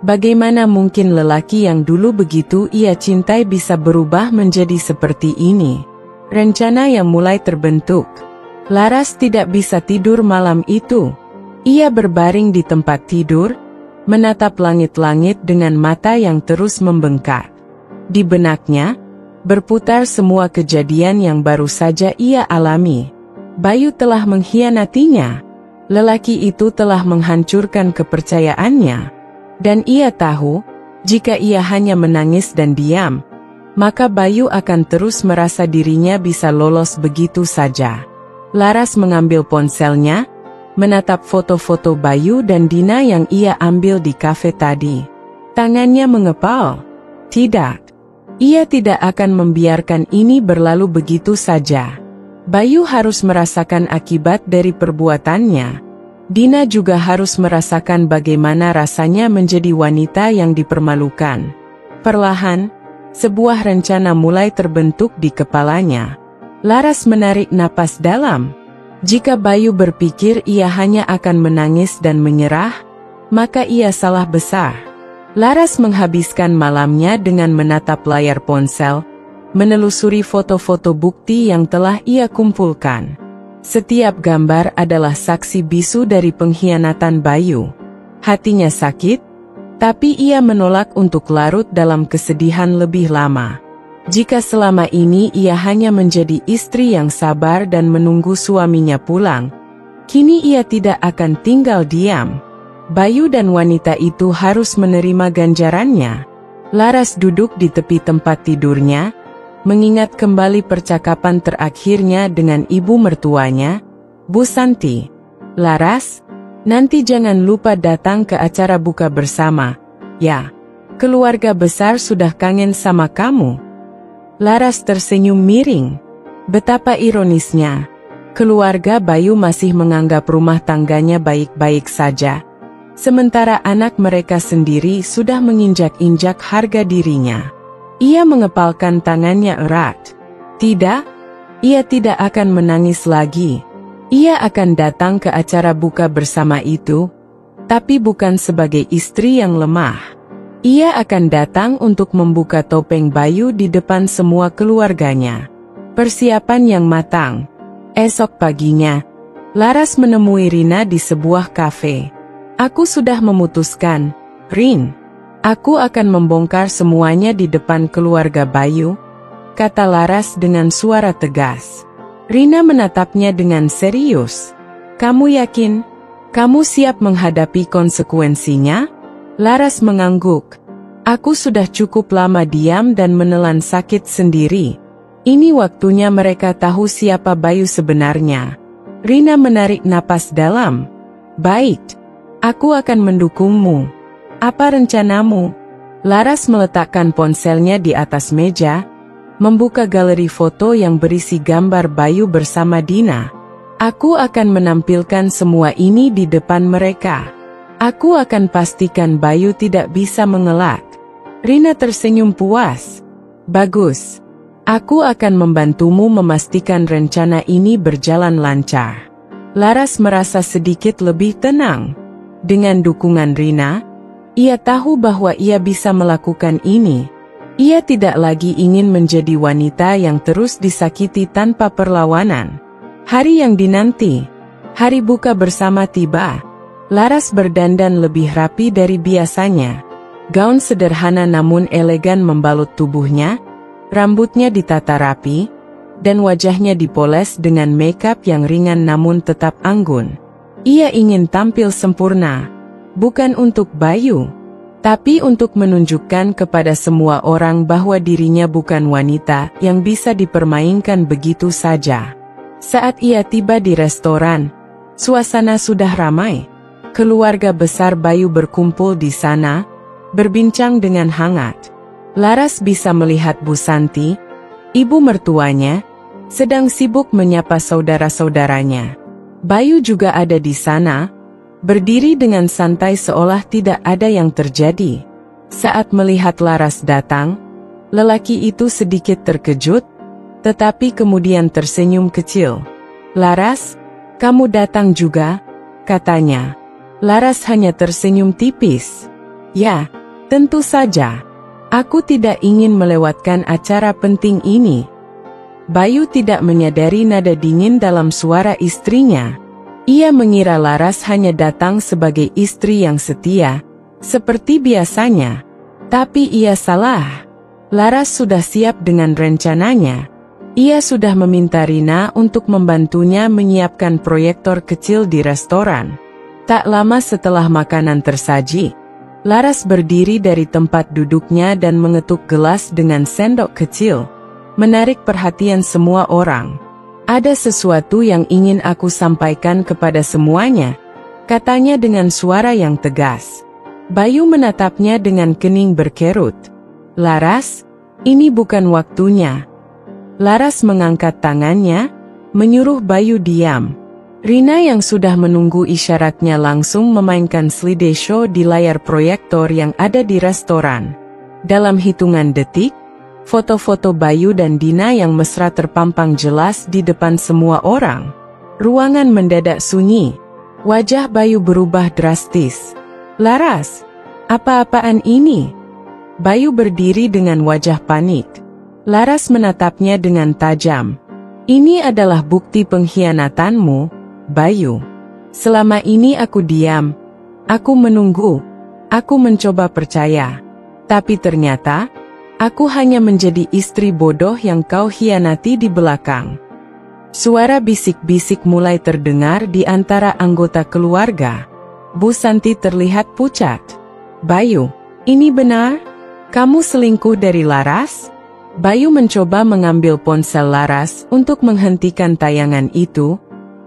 Bagaimana mungkin lelaki yang dulu begitu ia cintai bisa berubah menjadi seperti ini? Rencana yang mulai terbentuk. Laras tidak bisa tidur malam itu. Ia berbaring di tempat tidur, menatap langit-langit dengan mata yang terus membengkak. Di benaknya, berputar semua kejadian yang baru saja ia alami. Bayu telah mengkhianatinya. Lelaki itu telah menghancurkan kepercayaannya. Dan ia tahu, jika ia hanya menangis dan diam, maka Bayu akan terus merasa dirinya bisa lolos begitu saja. Laras mengambil ponselnya, menatap foto-foto Bayu dan Dina yang ia ambil di kafe tadi. Tangannya mengepal. Tidak. Ia tidak akan membiarkan ini berlalu begitu saja. Bayu harus merasakan akibat dari perbuatannya. Dina juga harus merasakan bagaimana rasanya menjadi wanita yang dipermalukan. Perlahan, sebuah rencana mulai terbentuk di kepalanya. Laras menarik napas dalam. Jika Bayu berpikir ia hanya akan menangis dan menyerah, maka ia salah besar. Laras menghabiskan malamnya dengan menatap layar ponsel, menelusuri foto-foto bukti yang telah ia kumpulkan. Setiap gambar adalah saksi bisu dari pengkhianatan Bayu. Hatinya sakit, tapi ia menolak untuk larut dalam kesedihan lebih lama. Jika selama ini ia hanya menjadi istri yang sabar dan menunggu suaminya pulang, kini ia tidak akan tinggal diam. Bayu dan wanita itu harus menerima ganjarannya. Laras duduk di tepi tempat tidurnya, mengingat kembali percakapan terakhirnya dengan ibu mertuanya, Bu Santi. Laras, nanti jangan lupa datang ke acara buka bersama, ya. Keluarga besar sudah kangen sama kamu. Laras tersenyum miring. Betapa ironisnya. Keluarga Bayu masih menganggap rumah tangganya baik-baik saja, sementara anak mereka sendiri sudah menginjak-injak harga dirinya. Ia mengepalkan tangannya erat. Tidak, ia tidak akan menangis lagi. Ia akan datang ke acara buka bersama itu, tapi bukan sebagai istri yang lemah. Ia akan datang untuk membuka topeng Bayu di depan semua keluarganya. Persiapan yang matang. Esok paginya, Laras menemui Rina di sebuah kafe. Aku sudah memutuskan, Rin. Aku akan membongkar semuanya di depan keluarga Bayu, kata Laras dengan suara tegas. Rina menatapnya dengan serius. Kamu yakin? Kamu siap menghadapi konsekuensinya? Laras mengangguk. Aku sudah cukup lama diam dan menelan sakit sendiri. Ini waktunya mereka tahu siapa Bayu sebenarnya. Rina menarik napas dalam. Baik, aku akan mendukungmu. Apa rencanamu? Laras meletakkan ponselnya di atas meja, membuka galeri foto yang berisi gambar Bayu bersama Dina. Aku akan menampilkan semua ini di depan mereka. Aku akan pastikan Bayu tidak bisa mengelak. Rina tersenyum puas. Bagus. Aku akan membantumu memastikan rencana ini berjalan lancar. Laras merasa sedikit lebih tenang. Dengan dukungan Rina, ia tahu bahwa ia bisa melakukan ini. Ia tidak lagi ingin menjadi wanita yang terus disakiti tanpa perlawanan. Hari yang dinanti, hari buka bersama tiba. Laras berdandan lebih rapi dari biasanya. Gaun sederhana namun elegan membalut tubuhnya, rambutnya ditata rapi, dan wajahnya dipoles dengan makeup yang ringan namun tetap anggun. Ia ingin tampil sempurna. Bukan untuk Bayu, tapi untuk menunjukkan kepada semua orang bahwa dirinya bukan wanita yang bisa dipermainkan begitu saja. Saat ia tiba di restoran, suasana sudah ramai. Keluarga besar Bayu berkumpul di sana, berbincang dengan hangat. Laras bisa melihat Bu Santi, ibu mertuanya, sedang sibuk menyapa saudara-saudaranya. Bayu juga ada di sana, berdiri dengan santai seolah tidak ada yang terjadi. Saat melihat Laras datang, lelaki itu sedikit terkejut, tetapi kemudian tersenyum kecil. Laras, kamu datang juga? Katanya. Laras hanya tersenyum tipis. Ya, tentu saja. Aku tidak ingin melewatkan acara penting ini. Bayu tidak menyadari nada dingin dalam suara istrinya. Ia mengira Laras hanya datang sebagai istri yang setia, seperti biasanya. Tapi ia salah. Laras sudah siap dengan rencananya. Ia sudah meminta Rina untuk membantunya menyiapkan proyektor kecil di restoran. Tak lama setelah makanan tersaji, Laras berdiri dari tempat duduknya dan mengetuk gelas dengan sendok kecil, menarik perhatian semua orang. "Ada sesuatu yang ingin aku sampaikan kepada semuanya," katanya dengan suara yang tegas. Bayu menatapnya dengan kening berkerut. "Laras, ini bukan waktunya." Laras mengangkat tangannya, menyuruh Bayu diam. Rina yang sudah menunggu isyaratnya langsung memainkan slideshow di layar proyektor yang ada di restoran. Dalam hitungan detik, foto-foto Bayu dan Dina yang mesra terpampang jelas di depan semua orang. Ruangan mendadak sunyi. Wajah Bayu berubah drastis. "Laras, apa-apaan ini?" Bayu berdiri dengan wajah panik. Laras menatapnya dengan tajam. "Ini adalah bukti pengkhianatanmu, Bayu. Selama ini aku diam. Aku menunggu. Aku mencoba percaya. Tapi ternyata, aku hanya menjadi istri bodoh yang kau khianati di belakang." Suara bisik-bisik mulai terdengar di antara anggota keluarga. Bu Santi terlihat pucat. "Bayu, ini benar? Kamu selingkuh dari Laras?" Bayu mencoba mengambil ponsel Laras untuk menghentikan tayangan itu,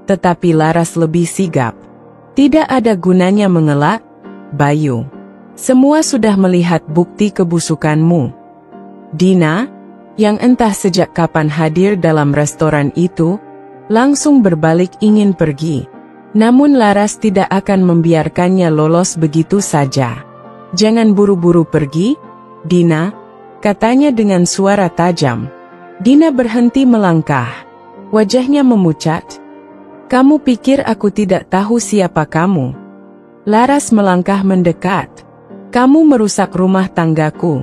tetapi Laras lebih sigap. "Tidak ada gunanya mengelak, Bayu. Semua sudah melihat bukti kebusukanmu." Dina, yang entah sejak kapan hadir dalam restoran itu, langsung berbalik ingin pergi. Namun Laras tidak akan membiarkannya lolos begitu saja. "Jangan buru-buru pergi, Dina," katanya dengan suara tajam. Dina berhenti melangkah. Wajahnya memucat. "Kamu pikir aku tidak tahu siapa kamu?" Laras melangkah mendekat. "Kamu merusak rumah tanggaku.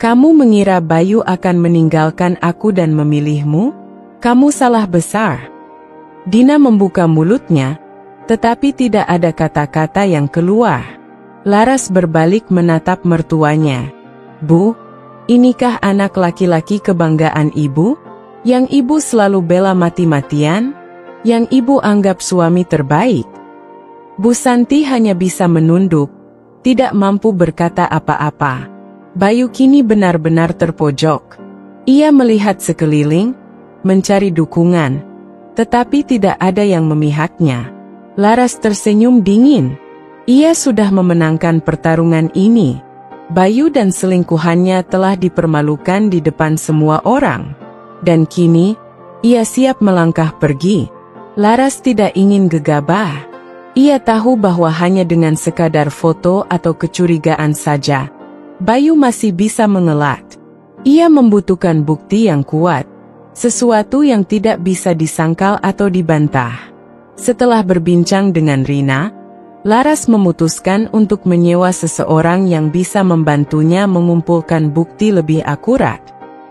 Kamu mengira Bayu akan meninggalkan aku dan memilihmu? Kamu salah besar." Dina membuka mulutnya, tetapi tidak ada kata-kata yang keluar. Laras berbalik menatap mertuanya. "Bu, inikah anak laki-laki kebanggaan ibu? Yang ibu selalu bela mati-matian? Yang ibu anggap suami terbaik?" Bu Santi hanya bisa menunduk, tidak mampu berkata apa-apa. Bayu kini benar-benar terpojok. Ia melihat sekeliling, mencari dukungan, tetapi tidak ada yang memihaknya. Laras tersenyum dingin. Ia sudah memenangkan pertarungan ini. Bayu dan selingkuhannya telah dipermalukan di depan semua orang. Dan kini, ia siap melangkah pergi. Laras tidak ingin gegabah. Ia tahu bahwa hanya dengan sekadar foto atau kecurigaan saja, Bayu masih bisa mengelak. Ia membutuhkan bukti yang kuat, sesuatu yang tidak bisa disangkal atau dibantah. Setelah berbincang dengan Rina, Laras memutuskan untuk menyewa seseorang yang bisa membantunya mengumpulkan bukti lebih akurat.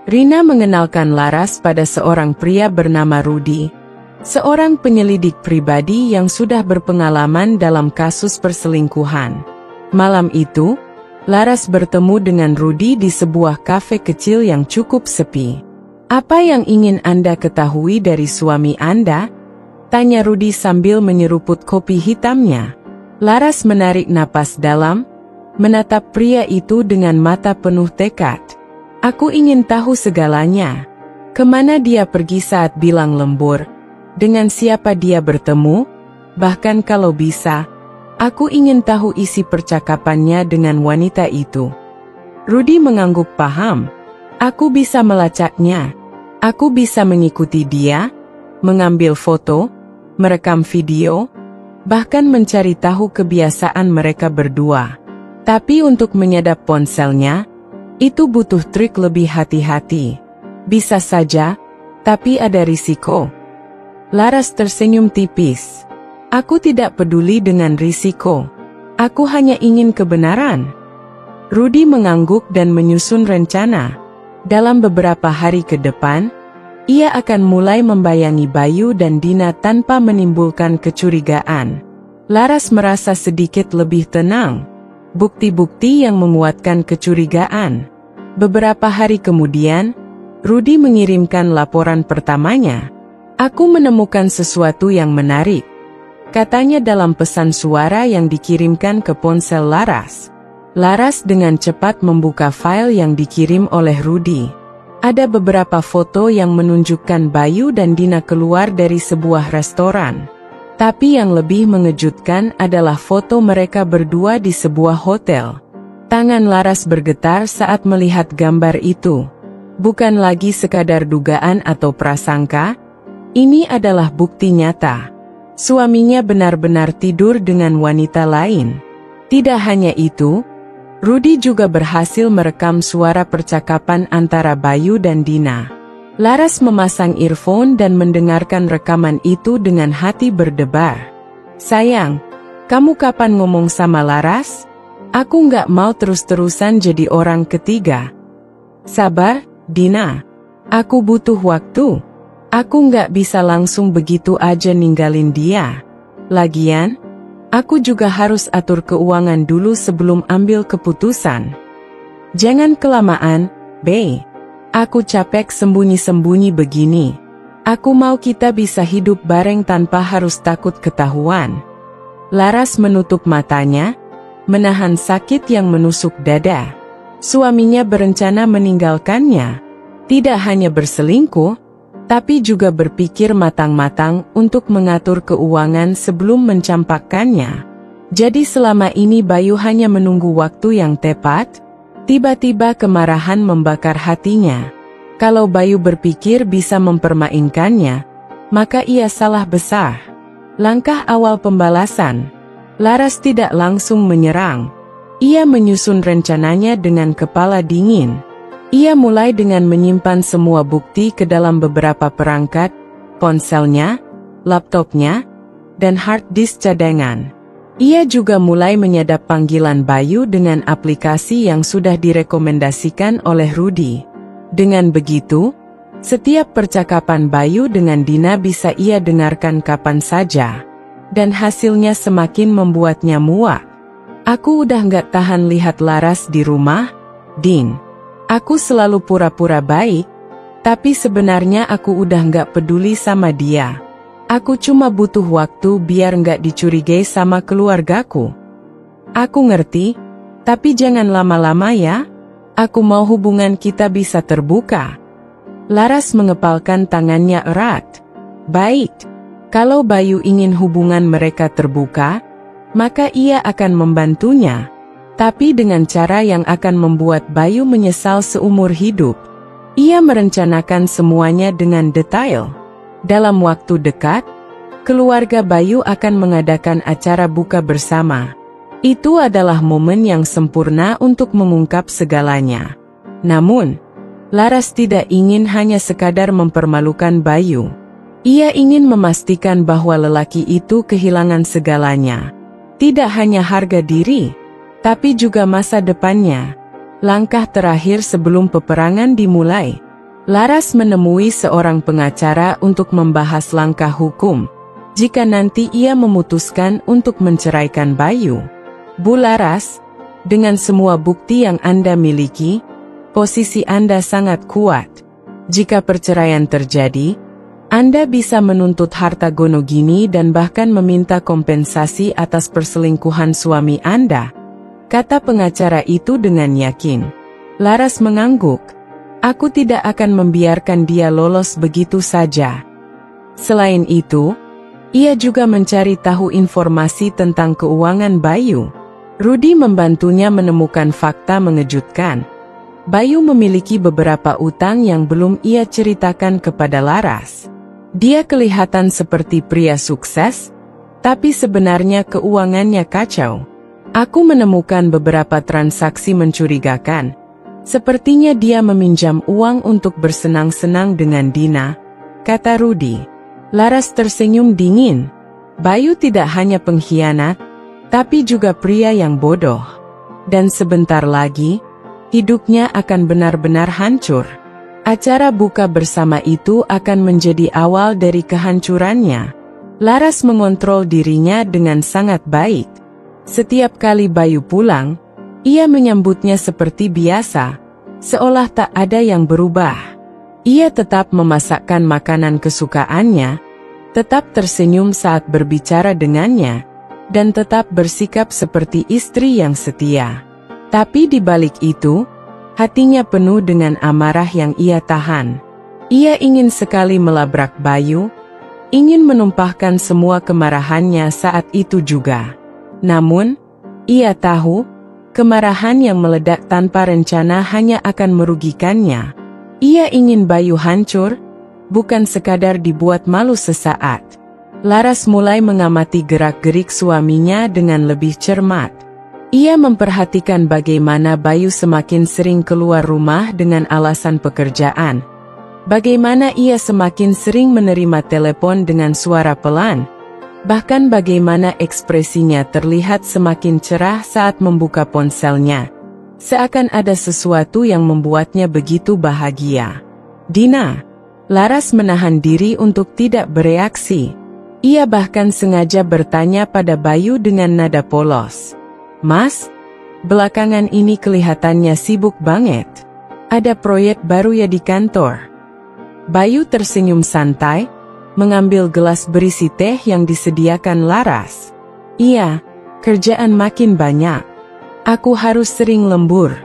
Rina mengenalkan Laras pada seorang pria bernama Rudi, seorang penyelidik pribadi yang sudah berpengalaman dalam kasus perselingkuhan. Malam itu, Laras bertemu dengan Rudi di sebuah kafe kecil yang cukup sepi. "Apa yang ingin Anda ketahui dari suami Anda?" tanya Rudi sambil menyeruput kopi hitamnya. Laras menarik napas dalam, menatap pria itu dengan mata penuh tekad. "Aku ingin tahu segalanya. Kemana dia pergi saat bilang lembur? Dengan siapa dia bertemu? Bahkan kalau bisa, aku ingin tahu isi percakapannya dengan wanita itu." Rudi mengangguk paham. "Aku bisa melacaknya. Aku bisa mengikuti dia, mengambil foto, merekam video, bahkan mencari tahu kebiasaan mereka berdua. Tapi untuk menyadap ponselnya, itu butuh trik lebih hati-hati. Bisa saja, tapi ada risiko." Laras tersenyum tipis. "Aku tidak peduli dengan risiko. Aku hanya ingin kebenaran." Rudi mengangguk dan menyusun rencana. Dalam beberapa hari ke depan, ia akan mulai membayangi Bayu dan Dina tanpa menimbulkan kecurigaan. Laras merasa sedikit lebih tenang. Bukti-bukti yang menguatkan kecurigaan. Beberapa hari kemudian, Rudy mengirimkan laporan pertamanya. Aku menemukan sesuatu yang menarik, katanya dalam pesan suara yang dikirimkan ke ponsel Laras. Laras dengan cepat membuka file yang dikirim oleh Rudy. Ada beberapa foto yang menunjukkan Bayu dan Dina keluar dari sebuah restoran. Tapi yang lebih mengejutkan adalah foto mereka berdua di sebuah hotel. Tangan Laras bergetar saat melihat gambar itu. Bukan lagi sekadar dugaan atau prasangka, ini adalah bukti nyata. Suaminya benar-benar tidur dengan wanita lain. Tidak hanya itu, Rudy juga berhasil merekam suara percakapan antara Bayu dan Dina. Laras memasang earphone dan mendengarkan rekaman itu dengan hati berdebar. Sayang, kamu kapan ngomong sama Laras? Aku nggak mau terus-terusan jadi orang ketiga. Sabar, Dina. Aku butuh waktu. Aku nggak bisa langsung begitu aja ninggalin dia. Lagian, aku juga harus atur keuangan dulu sebelum ambil keputusan. Jangan kelamaan, Bey. Aku capek sembunyi-sembunyi begini. Aku mau kita bisa hidup bareng tanpa harus takut ketahuan. Laras menutup matanya, menahan sakit yang menusuk dada. Suaminya berencana meninggalkannya. Tidak hanya berselingkuh, tapi juga berpikir matang-matang untuk mengatur keuangan sebelum mencampakkannya. Jadi selama ini Bayu hanya menunggu waktu yang tepat. Tiba-tiba kemarahan membakar hatinya. Kalau Bayu berpikir bisa mempermainkannya, maka ia salah besar. Langkah awal pembalasan. Laras tidak langsung menyerang. Ia menyusun rencananya dengan kepala dingin. Ia mulai dengan menyimpan semua bukti ke dalam beberapa perangkat, ponselnya, laptopnya, dan hard disk cadangan. Ia juga mulai menyadap panggilan Bayu dengan aplikasi yang sudah direkomendasikan oleh Rudy. Dengan begitu, setiap percakapan Bayu dengan Dina bisa ia dengarkan kapan saja. Dan hasilnya semakin membuatnya muak. Aku udah nggak tahan lihat Laras di rumah, Din. Aku selalu pura-pura baik, tapi sebenarnya aku udah nggak peduli sama dia. Aku cuma butuh waktu biar nggak dicurigai sama keluargaku. Aku ngerti, tapi jangan lama-lama ya. Aku mau hubungan kita bisa terbuka. Laras mengepalkan tangannya erat. Baik, kalau Bayu ingin hubungan mereka terbuka, maka ia akan membantunya. Tapi dengan cara yang akan membuat Bayu menyesal seumur hidup. Ia merencanakan semuanya dengan detail. Dalam waktu dekat, keluarga Bayu akan mengadakan acara buka bersama. Itu adalah momen yang sempurna untuk mengungkap segalanya. Namun, Laras tidak ingin hanya sekadar mempermalukan Bayu. Ia ingin memastikan bahwa lelaki itu kehilangan segalanya. Tidak hanya harga diri, tapi juga masa depannya. Langkah terakhir sebelum peperangan dimulai. Laras menemui seorang pengacara untuk membahas langkah hukum, jika nanti ia memutuskan untuk menceraikan Bayu. Bu Laras, dengan semua bukti yang Anda miliki, posisi Anda sangat kuat. Jika perceraian terjadi, Anda bisa menuntut harta gono gini dan bahkan meminta kompensasi atas perselingkuhan suami Anda, kata pengacara itu dengan yakin. Laras mengangguk. Aku tidak akan membiarkan dia lolos begitu saja. Selain itu, ia juga mencari tahu informasi tentang keuangan Bayu. Rudy membantunya menemukan fakta mengejutkan. Bayu memiliki beberapa utang yang belum ia ceritakan kepada Laras. Dia kelihatan seperti pria sukses, tapi sebenarnya keuangannya kacau. Aku menemukan beberapa transaksi mencurigakan. Sepertinya dia meminjam uang untuk bersenang-senang dengan Dina, kata Rudy. Laras tersenyum dingin. Bayu tidak hanya pengkhianat, tapi juga pria yang bodoh. Dan sebentar lagi, hidupnya akan benar-benar hancur. Acara buka bersama itu akan menjadi awal dari kehancurannya. Laras mengontrol dirinya dengan sangat baik. Setiap kali Bayu pulang, ia menyambutnya seperti biasa, seolah tak ada yang berubah. Ia tetap memasakkan makanan kesukaannya, tetap tersenyum saat berbicara dengannya, dan tetap bersikap seperti istri yang setia. Tapi di balik itu, hatinya penuh dengan amarah yang ia tahan. Ia ingin sekali melabrak Bayu, ingin menumpahkan semua kemarahannya saat itu juga. Namun, ia tahu, kemarahan yang meledak tanpa rencana hanya akan merugikannya. Ia ingin Bayu hancur, bukan sekadar dibuat malu sesaat. Laras mulai mengamati gerak-gerik suaminya dengan lebih cermat. Ia memperhatikan bagaimana Bayu semakin sering keluar rumah dengan alasan pekerjaan. Bagaimana ia semakin sering menerima telepon dengan suara pelan. Bahkan bagaimana ekspresinya terlihat semakin cerah saat membuka ponselnya. Seakan ada sesuatu yang membuatnya begitu bahagia. "Dina." Laras menahan diri untuk tidak bereaksi. Ia bahkan sengaja bertanya pada Bayu dengan nada polos. "Mas, belakangan ini kelihatannya sibuk banget. Ada proyek baru ya di kantor?" Bayu tersenyum santai, mengambil gelas berisi teh yang disediakan Laras. "Iya, kerjaan makin banyak. Aku harus sering lembur."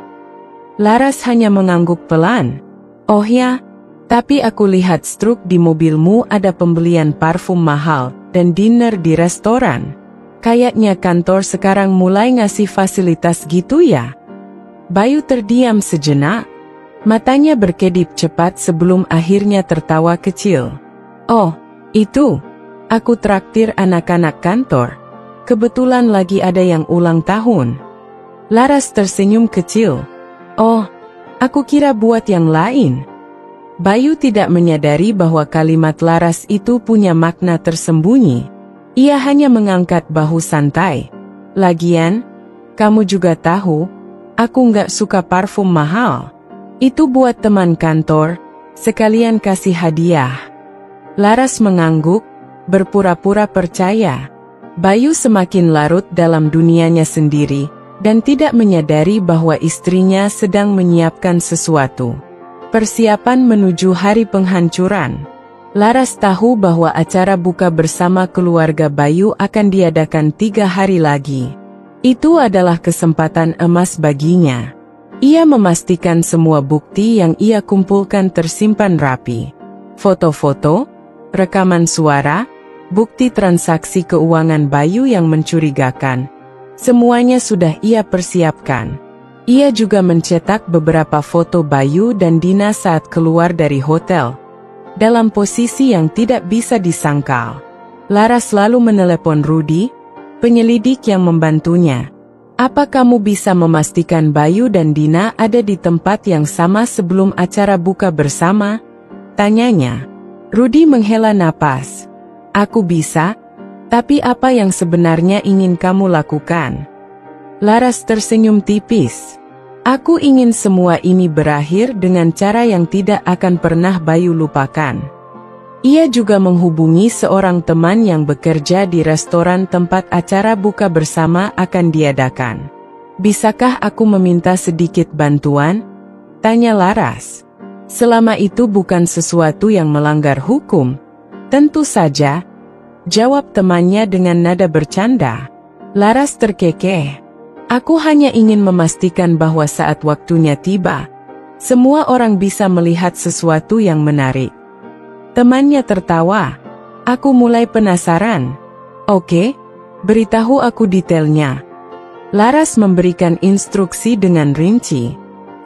Laras hanya mengangguk pelan. "Oh ya, tapi aku lihat struk di mobilmu ada pembelian parfum mahal dan dinner di restoran. Kayaknya kantor sekarang mulai ngasih fasilitas gitu ya?" Bayu terdiam sejenak. Matanya berkedip cepat sebelum akhirnya tertawa kecil. "Oh, itu. Aku traktir anak-anak kantor. Kebetulan lagi ada yang ulang tahun." Laras tersenyum kecil. "Oh, aku kira buat yang lain." Bayu tidak menyadari bahwa kalimat Laras itu punya makna tersembunyi. Ia hanya mengangkat bahu santai. "Lagian, kamu juga tahu, aku nggak suka parfum mahal. Itu buat teman kantor, sekalian kasih hadiah." Laras mengangguk, berpura-pura percaya. Bayu semakin larut dalam dunianya sendiri, dan tidak menyadari bahwa istrinya sedang menyiapkan sesuatu. Persiapan menuju hari penghancuran. Laras tahu bahwa acara buka bersama keluarga Bayu akan diadakan 3 hari lagi. Itu adalah kesempatan emas baginya. Ia memastikan semua bukti yang ia kumpulkan tersimpan rapi. Foto-foto, rekaman suara, bukti transaksi keuangan Bayu yang mencurigakan. Semuanya sudah ia persiapkan. Ia juga mencetak beberapa foto Bayu dan Dina saat keluar dari hotel, dalam posisi yang tidak bisa disangkal. Laras lalu menelepon Rudy, penyelidik yang membantunya. "Apa kamu bisa memastikan Bayu dan Dina ada di tempat yang sama sebelum acara buka bersama?" tanyanya. Rudy menghela napas. "Aku bisa. Tapi apa yang sebenarnya ingin kamu lakukan?" Laras tersenyum tipis. "Aku ingin semua ini berakhir dengan cara yang tidak akan pernah Bayu lupakan." Ia juga menghubungi seorang teman yang bekerja di restoran tempat acara buka bersama akan diadakan. "Bisakah aku meminta sedikit bantuan?" tanya Laras. "Selama itu bukan sesuatu yang melanggar hukum." "Tentu saja," jawab temannya dengan nada bercanda. Laras terkekeh. "Aku hanya ingin memastikan bahwa saat waktunya tiba, semua orang bisa melihat sesuatu yang menarik." Temannya tertawa. "Aku mulai penasaran." "Oke, beritahu aku detailnya." Laras memberikan instruksi dengan rinci.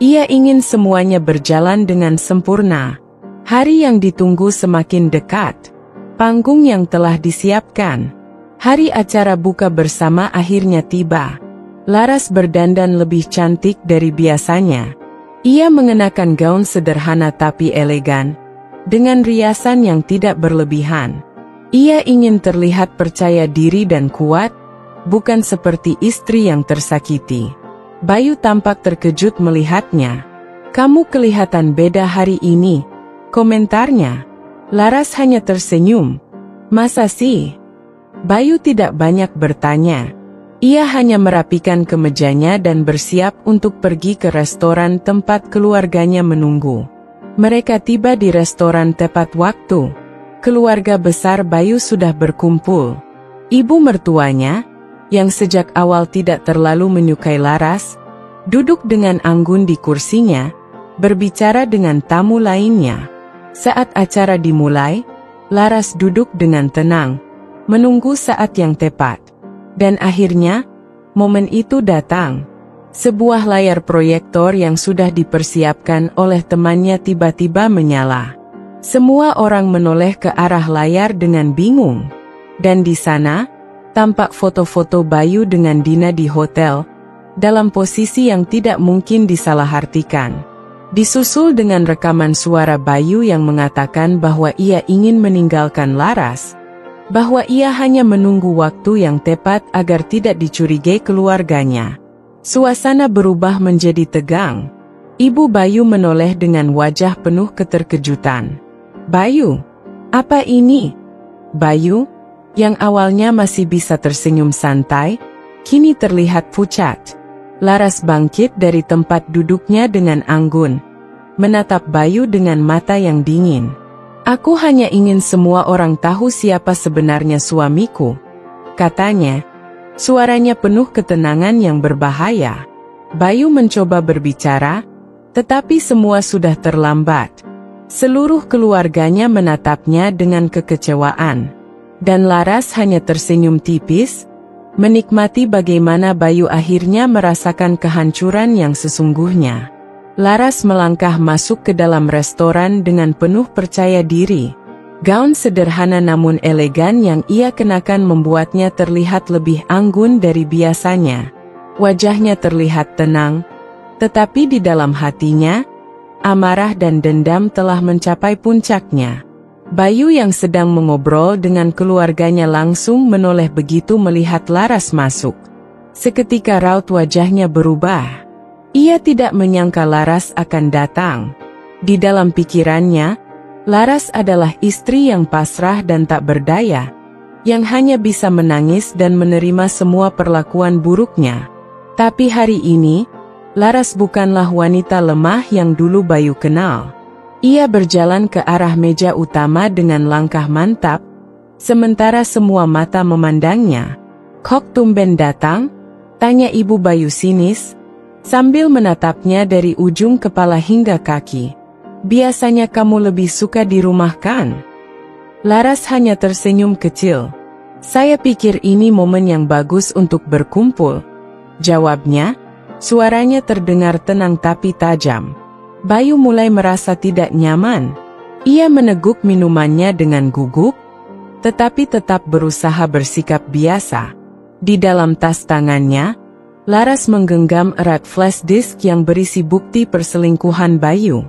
Ia ingin semuanya berjalan dengan sempurna. Hari yang ditunggu semakin dekat. Panggung yang telah disiapkan. Hari acara buka bersama akhirnya tiba. Laras berdandan lebih cantik dari biasanya. Ia mengenakan gaun sederhana tapi elegan, dengan riasan yang tidak berlebihan. Ia ingin terlihat percaya diri dan kuat, bukan seperti istri yang tersakiti. Bayu tampak terkejut melihatnya. "Kamu kelihatan beda hari ini," komentarnya. Laras hanya tersenyum. "Masa sih?" Bayu tidak banyak bertanya. Ia hanya merapikan kemejanya dan bersiap untuk pergi ke restoran tempat keluarganya menunggu. Mereka tiba di restoran tepat waktu. Keluarga besar Bayu sudah berkumpul. Ibu mertuanya, yang sejak awal tidak terlalu menyukai Laras, duduk dengan anggun di kursinya, berbicara dengan tamu lainnya. Saat acara dimulai, Laras duduk dengan tenang, menunggu saat yang tepat. Dan akhirnya, momen itu datang. Sebuah layar proyektor yang sudah dipersiapkan oleh temannya tiba-tiba menyala. Semua orang menoleh ke arah layar dengan bingung. Dan di sana, tampak foto-foto Bayu dengan Dina di hotel, dalam posisi yang tidak mungkin disalahartikan. Disusul dengan rekaman suara Bayu yang mengatakan bahwa ia ingin meninggalkan Laras, bahwa ia hanya menunggu waktu yang tepat agar tidak dicurigai keluarganya. Suasana berubah menjadi tegang. Ibu Bayu menoleh dengan wajah penuh keterkejutan. "Bayu, apa ini?" Bayu, yang awalnya masih bisa tersenyum santai, kini terlihat pucat. Laras bangkit dari tempat duduknya dengan anggun, menatap Bayu dengan mata yang dingin. "Aku hanya ingin semua orang tahu siapa sebenarnya suamiku," katanya. Suaranya penuh ketenangan yang berbahaya. Bayu mencoba berbicara, tetapi semua sudah terlambat. Seluruh keluarganya menatapnya dengan kekecewaan. Dan Laras hanya tersenyum tipis, menikmati bagaimana Bayu akhirnya merasakan kehancuran yang sesungguhnya. Laras melangkah masuk ke dalam restoran dengan penuh percaya diri. Gaun sederhana namun elegan yang ia kenakan membuatnya terlihat lebih anggun dari biasanya. Wajahnya terlihat tenang, tetapi di dalam hatinya, amarah dan dendam telah mencapai puncaknya. Bayu yang sedang mengobrol dengan keluarganya langsung menoleh begitu melihat Laras masuk. Seketika raut wajahnya berubah. Ia tidak menyangka Laras akan datang. Di dalam pikirannya, Laras adalah istri yang pasrah dan tak berdaya, yang hanya bisa menangis dan menerima semua perlakuan buruknya. Tapi hari ini, Laras bukanlah wanita lemah yang dulu Bayu kenal. Ia berjalan ke arah meja utama dengan langkah mantap, sementara semua mata memandangnya. "Kok tumben datang?" tanya ibu Bayu sinis, sambil menatapnya dari ujung kepala hingga kaki. "Biasanya kamu lebih suka di rumah kan?" Laras hanya tersenyum kecil. "Saya pikir ini momen yang bagus untuk berkumpul," jawabnya. Suaranya terdengar tenang tapi tajam. Bayu mulai merasa tidak nyaman. Ia meneguk minumannya dengan gugup, tetapi tetap berusaha bersikap biasa. Di dalam tas tangannya, Laras menggenggam erat flash disk yang berisi bukti perselingkuhan Bayu.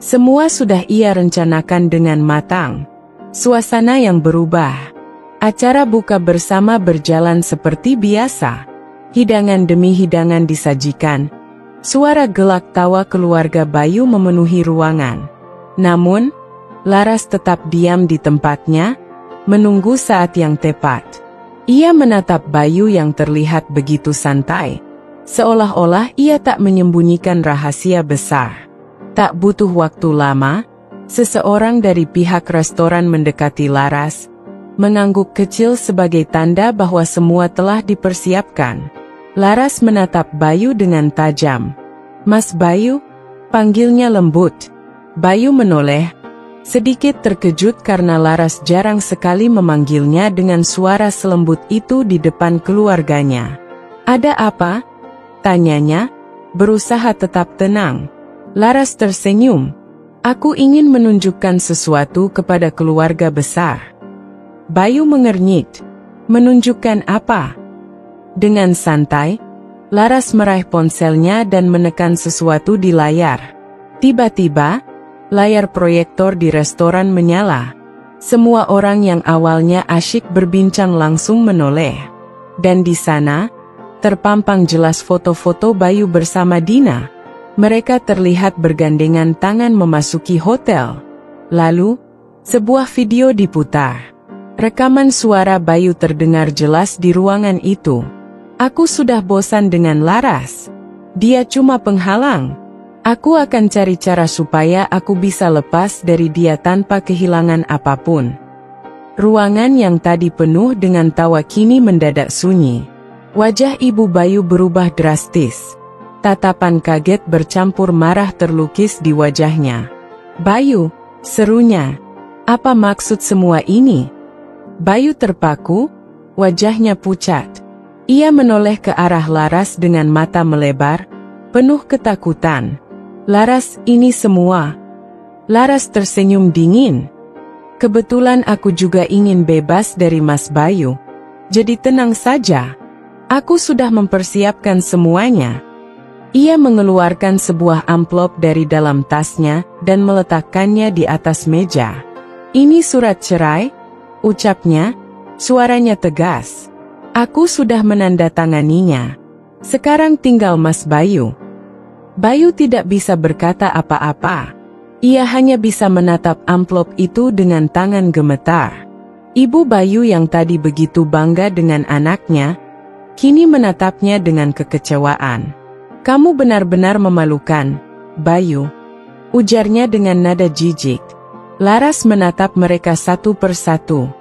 Semua sudah ia rencanakan dengan matang. Suasana yang berubah. Acara buka bersama berjalan seperti biasa. Hidangan demi hidangan disajikan. Suara gelak tawa keluarga Bayu memenuhi ruangan. Namun, Laras tetap diam di tempatnya, menunggu saat yang tepat. Ia menatap Bayu yang terlihat begitu santai, seolah-olah ia tak menyembunyikan rahasia besar. Tak butuh waktu lama, seseorang dari pihak restoran mendekati Laras, mengangguk kecil sebagai tanda bahwa semua telah dipersiapkan. Laras menatap Bayu dengan tajam. "Mas Bayu?" panggilnya lembut. Bayu menoleh, sedikit terkejut karena Laras jarang sekali memanggilnya dengan suara selembut itu di depan keluarganya. "Ada apa?" tanyanya, berusaha tetap tenang. Laras tersenyum. "Aku ingin menunjukkan sesuatu kepada keluarga besar." Bayu mengernyit. "Menunjukkan apa?" Dengan santai, Laras meraih ponselnya dan menekan sesuatu di layar. Tiba-tiba, layar proyektor di restoran menyala. Semua orang yang awalnya asyik berbincang langsung menoleh. Dan di sana, terpampang jelas foto-foto Bayu bersama Dina. Mereka terlihat bergandengan tangan memasuki hotel. Lalu, sebuah video diputar. Rekaman suara Bayu terdengar jelas di ruangan itu. "Aku sudah bosan dengan Laras. Dia cuma penghalang. Aku akan cari cara supaya aku bisa lepas dari dia tanpa kehilangan apapun. Ruangan yang tadi penuh dengan tawa kini mendadak sunyi. Wajah Ibu Bayu berubah drastis. Tatapan kaget bercampur marah terlukis di wajahnya. "Bayu," serunya. "Apa maksud semua ini?" Bayu terpaku, wajahnya pucat. Ia menoleh ke arah Laras dengan mata melebar, penuh ketakutan. "Laras, ini semua." Laras tersenyum dingin. "Kebetulan aku juga ingin bebas dari Mas Bayu. Jadi tenang saja. Aku sudah mempersiapkan semuanya." Ia mengeluarkan sebuah amplop dari dalam tasnya dan meletakkannya di atas meja. "Ini surat cerai," ucapnya, suaranya tegas. "Aku sudah menandatanganinya. Sekarang tinggal Mas Bayu." Bayu tidak bisa berkata apa-apa. Ia hanya bisa menatap amplop itu dengan tangan gemetar. Ibu Bayu yang tadi begitu bangga dengan anaknya, kini menatapnya dengan kekecewaan. "Kamu benar-benar memalukan, Bayu," ujarnya dengan nada jijik. Laras menatap mereka satu persatu.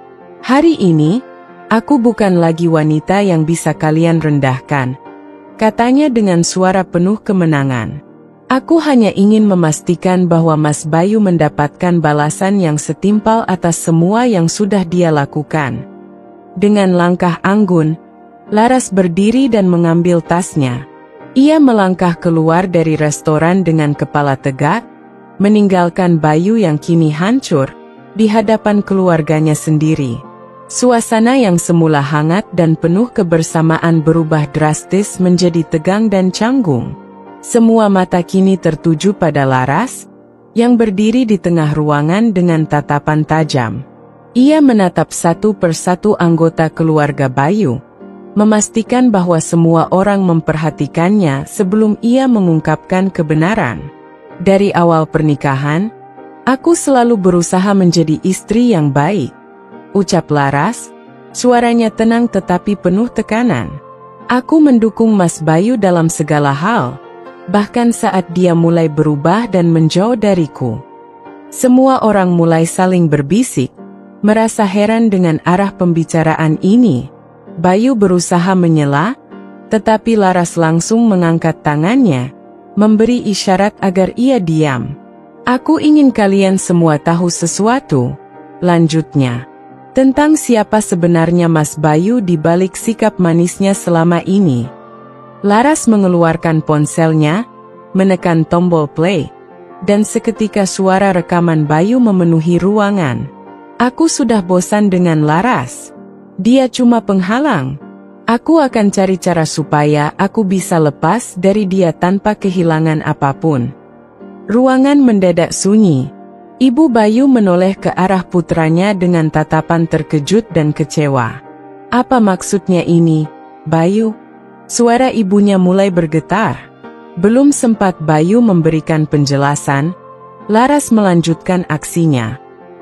"Hari ini, aku bukan lagi wanita yang bisa kalian rendahkan," katanya dengan suara penuh kemenangan. "Aku hanya ingin memastikan bahwa Mas Bayu mendapatkan balasan yang setimpal atas semua yang sudah dia lakukan." Dengan langkah anggun, Laras berdiri dan mengambil tasnya. Ia melangkah keluar dari restoran dengan kepala tegak, meninggalkan Bayu yang kini hancur di hadapan keluarganya sendiri. Suasana yang semula hangat dan penuh kebersamaan berubah drastis menjadi tegang dan canggung. Semua mata kini tertuju pada Laras, yang berdiri di tengah ruangan dengan tatapan tajam. Ia menatap satu persatu anggota keluarga Bayu, memastikan bahwa semua orang memperhatikannya sebelum ia mengungkapkan kebenaran. "Dari awal pernikahan, aku selalu berusaha menjadi istri yang baik," ucap Laras, suaranya tenang tetapi penuh tekanan. "Aku mendukung Mas Bayu dalam segala hal, bahkan saat dia mulai berubah dan menjauh dariku." Semua orang mulai saling berbisik, merasa heran dengan arah pembicaraan ini. Bayu berusaha menyela, tetapi Laras langsung mengangkat tangannya, memberi isyarat agar ia diam. "Aku ingin kalian semua tahu sesuatu," lanjutnya, "tentang siapa sebenarnya Mas Bayu di balik sikap manisnya selama ini." Laras mengeluarkan ponselnya, menekan tombol play, dan seketika suara rekaman Bayu memenuhi ruangan. "Aku sudah bosan dengan Laras. Dia cuma penghalang. Aku akan cari cara supaya aku bisa lepas dari dia tanpa kehilangan apapun." Ruangan mendadak sunyi. Ibu Bayu menoleh ke arah putranya dengan tatapan terkejut dan kecewa. "Apa maksudnya ini, Bayu?" Suara ibunya mulai bergetar. Belum sempat Bayu memberikan penjelasan, Laras melanjutkan aksinya.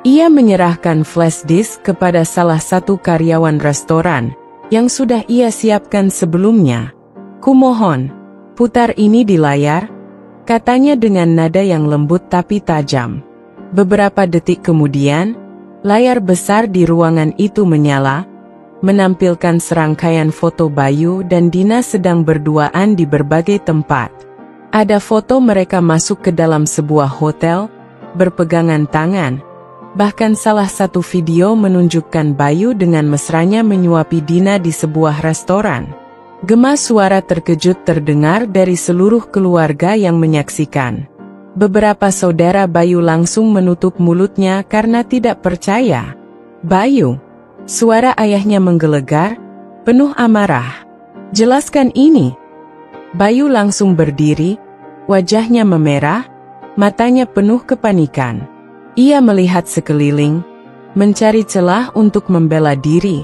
Ia menyerahkan flash disk kepada salah satu karyawan restoran, yang sudah ia siapkan sebelumnya. "Kumohon, putar ini di layar," katanya dengan nada yang lembut tapi tajam. Beberapa detik kemudian, layar besar di ruangan itu menyala, menampilkan serangkaian foto Bayu dan Dina sedang berduaan di berbagai tempat. Ada foto mereka masuk ke dalam sebuah hotel, berpegangan tangan. Bahkan salah satu video menunjukkan Bayu dengan mesranya menyuapi Dina di sebuah restoran. Gema suara terkejut terdengar dari seluruh keluarga yang menyaksikan. Beberapa saudara Bayu langsung menutup mulutnya karena tidak percaya. "Bayu!" Suara ayahnya menggelegar, penuh amarah. "Jelaskan ini." Bayu langsung berdiri, wajahnya memerah, matanya penuh kepanikan. Ia melihat sekeliling, mencari celah untuk membela diri,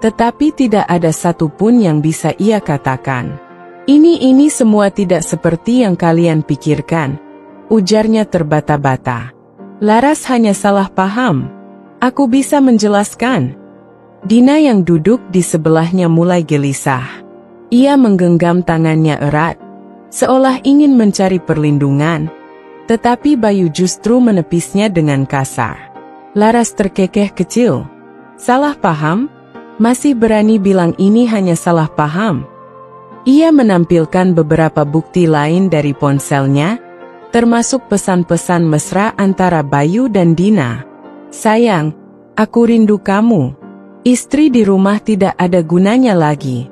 tetapi tidak ada satupun yang bisa ia katakan. Ini semua tidak seperti yang kalian pikirkan," ujarnya terbata-bata. "Laras hanya salah paham. Aku bisa menjelaskan." Dina yang duduk di sebelahnya mulai gelisah. Ia menggenggam tangannya erat, seolah ingin mencari perlindungan, tetapi Bayu justru menepisnya dengan kasar. Laras terkekeh kecil. Salah paham? Masih berani bilang ini hanya salah paham? Ia menampilkan beberapa bukti lain dari ponselnya, termasuk pesan-pesan mesra antara Bayu dan Dina. Sayang, aku rindu kamu. Istri di rumah tidak ada gunanya lagi.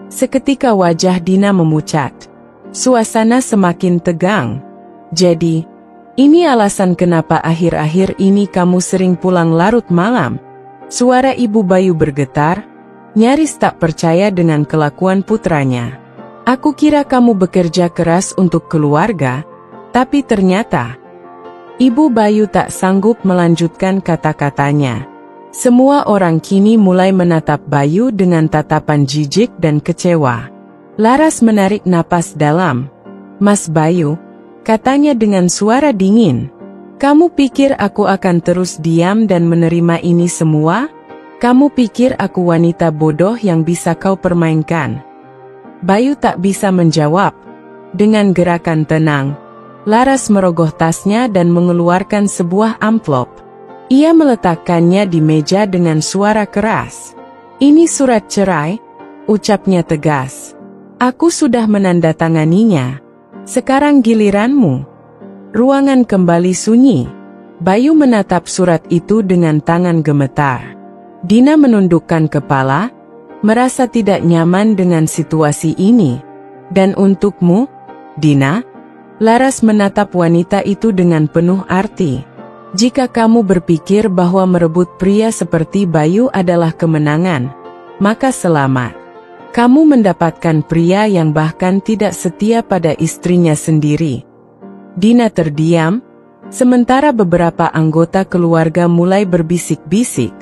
Seketika wajah Dina memucat. Suasana semakin tegang. Jadi, ini alasan kenapa akhir-akhir ini kamu sering pulang larut malam. Suara ibu Bayu bergetar, nyaris tak percaya dengan kelakuan putranya. Aku kira kamu bekerja keras untuk keluarga, tapi ternyata... Ibu Bayu tak sanggup melanjutkan kata-katanya. Semua orang kini mulai menatap Bayu dengan tatapan jijik dan kecewa. Laras menarik napas dalam. Mas Bayu, katanya dengan suara dingin. Kamu pikir aku akan terus diam dan menerima ini semua? Kamu pikir aku wanita bodoh yang bisa kau permainkan? Bayu tak bisa menjawab. Dengan gerakan tenang, Laras merogoh tasnya dan mengeluarkan sebuah amplop. Ia meletakkannya di meja dengan suara keras. Ini surat cerai, ucapnya tegas. Aku sudah menandatanganinya. Sekarang giliranmu. Ruangan kembali sunyi. Bayu menatap surat itu dengan tangan gemetar. Dina menundukkan kepala, merasa tidak nyaman dengan situasi ini. Dan untukmu, Dina? Laras menatap wanita itu dengan penuh arti. Jika kamu berpikir bahwa merebut pria seperti Bayu adalah kemenangan, maka selamat. Kamu mendapatkan pria yang bahkan tidak setia pada istrinya sendiri. Dina terdiam, sementara beberapa anggota keluarga mulai berbisik-bisik.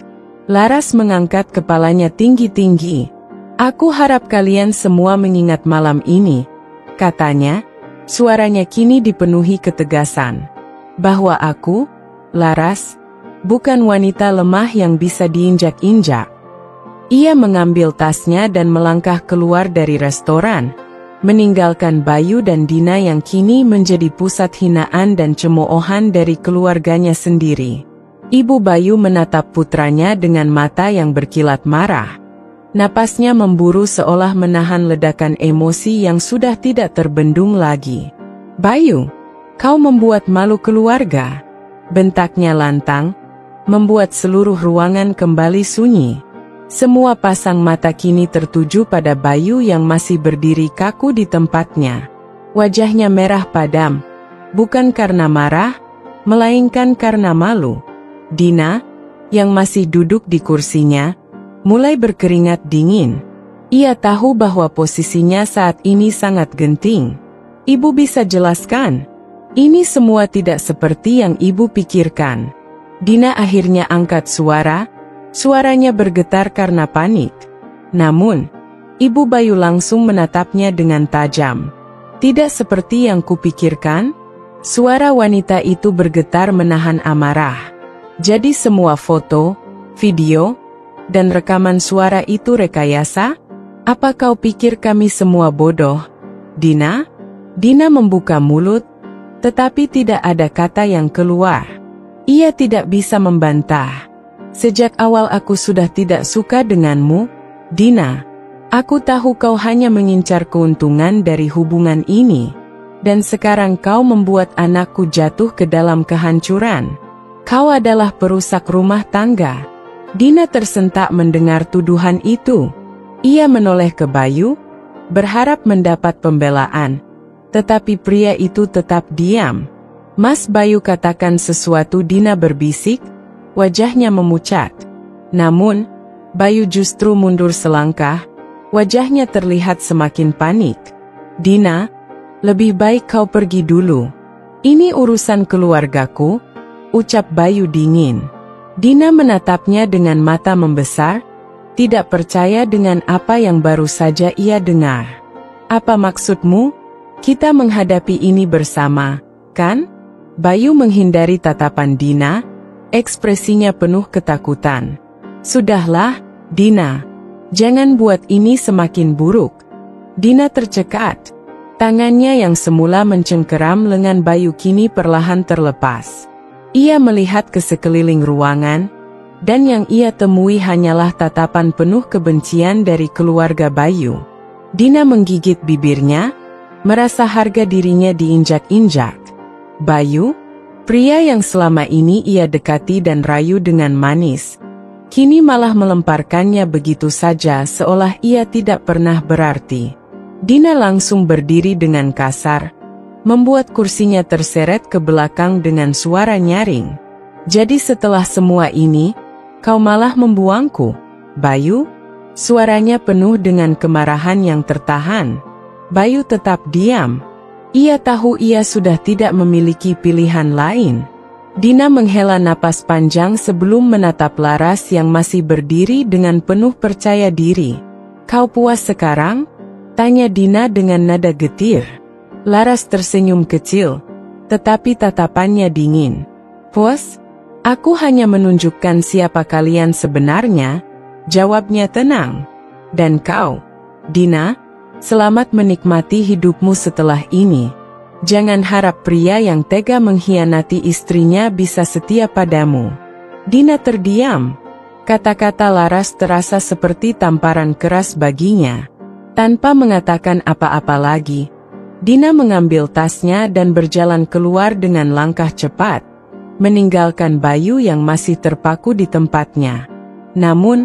Laras mengangkat kepalanya tinggi-tinggi. Aku harap kalian semua mengingat malam ini, katanya, suaranya kini dipenuhi ketegasan. Bahwa aku, Laras, bukan wanita lemah yang bisa diinjak-injak. Ia mengambil tasnya dan melangkah keluar dari restoran, meninggalkan Bayu dan Dina yang kini menjadi pusat hinaan dan cemoohan dari keluarganya sendiri. Ibu Bayu menatap putranya dengan mata yang berkilat marah. Napasnya memburu seolah menahan ledakan emosi yang sudah tidak terbendung lagi. Bayu, kau membuat malu keluarga, bentaknya lantang, membuat seluruh ruangan kembali sunyi. Semua pasang mata kini tertuju pada Bayu yang masih berdiri kaku di tempatnya. Wajahnya merah padam, bukan karena marah, melainkan karena malu. Dina, yang masih duduk di kursinya, mulai berkeringat dingin. Ia tahu bahwa posisinya saat ini sangat genting. Ibu bisa jelaskan? Ini semua tidak seperti yang ibu pikirkan. Dina akhirnya angkat suara. Suaranya bergetar karena panik. Namun, Ibu Bayu langsung menatapnya dengan tajam. Tidak seperti yang kupikirkan. Suara wanita itu bergetar menahan amarah. Jadi semua foto, video, dan rekaman suara itu rekayasa? Apa kau pikir kami semua bodoh, Dina? Dina membuka mulut, tetapi tidak ada kata yang keluar. Ia tidak bisa membantah. Sejak awal aku sudah tidak suka denganmu, Dina. Aku tahu kau hanya mengincar keuntungan dari hubungan ini. Dan sekarang kau membuat anakku jatuh ke dalam kehancuran. Kau adalah perusak rumah tangga. Dina tersentak mendengar tuduhan itu. Ia menoleh ke Bayu, berharap mendapat pembelaan. Tetapi pria itu tetap diam. Mas Bayu, katakan sesuatu, Dina berbisik. Wajahnya memucat. Namun, Bayu justru mundur selangkah. Wajahnya terlihat semakin panik. Dina, lebih baik kau pergi dulu. Ini urusan keluargaku, ucap Bayu dingin. Dina menatapnya dengan mata membesar, tidak percaya dengan apa yang baru saja ia dengar. Apa maksudmu? Kita menghadapi ini bersama, kan? Bayu menghindari tatapan Dina. Ekspresinya penuh ketakutan. Sudahlah, Dina. Jangan buat ini semakin buruk. Dina tercekat. Tangannya yang semula mencengkeram lengan Bayu kini perlahan terlepas. Ia melihat ke sekeliling ruangan, dan yang ia temui hanyalah tatapan penuh kebencian dari keluarga Bayu. Dina menggigit bibirnya, merasa harga dirinya diinjak-injak. Bayu, pria yang selama ini ia dekati dan rayu dengan manis, kini malah melemparkannya begitu saja seolah ia tidak pernah berarti. Dina langsung berdiri dengan kasar, membuat kursinya terseret ke belakang dengan suara nyaring. Jadi setelah semua ini, kau malah membuangku, Bayu? Suaranya penuh dengan kemarahan yang tertahan. Bayu tetap diam. Ia tahu ia sudah tidak memiliki pilihan lain. Dina menghela napas panjang sebelum menatap Laras yang masih berdiri dengan penuh percaya diri. Kau puas sekarang? Tanya Dina dengan nada getir. Laras tersenyum kecil, tetapi tatapannya dingin. Puas? Aku hanya menunjukkan siapa kalian sebenarnya, jawabnya tenang. Dan kau, Dina, selamat menikmati hidupmu setelah ini. Jangan harap pria yang tega mengkhianati istrinya bisa setia padamu. Dina terdiam. Kata-kata Laras terasa seperti tamparan keras baginya. Tanpa mengatakan apa-apa lagi, Dina mengambil tasnya dan berjalan keluar dengan langkah cepat, meninggalkan Bayu yang masih terpaku di tempatnya. Namun,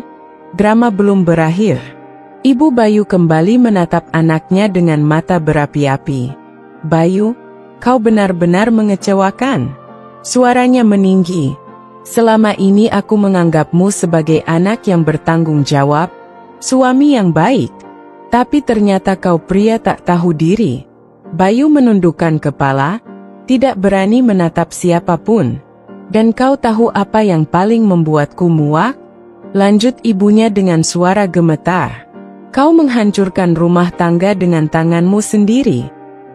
drama belum berakhir. Ibu Bayu kembali menatap anaknya dengan mata berapi-api. Bayu, kau benar-benar mengecewakan. Suaranya meninggi. Selama ini aku menganggapmu sebagai anak yang bertanggung jawab, suami yang baik. Tapi ternyata kau pria tak tahu diri. Bayu menundukkan kepala, tidak berani menatap siapapun. Dan kau tahu apa yang paling membuatku muak? Lanjut ibunya dengan suara gemetar. Kau menghancurkan rumah tangga dengan tanganmu sendiri.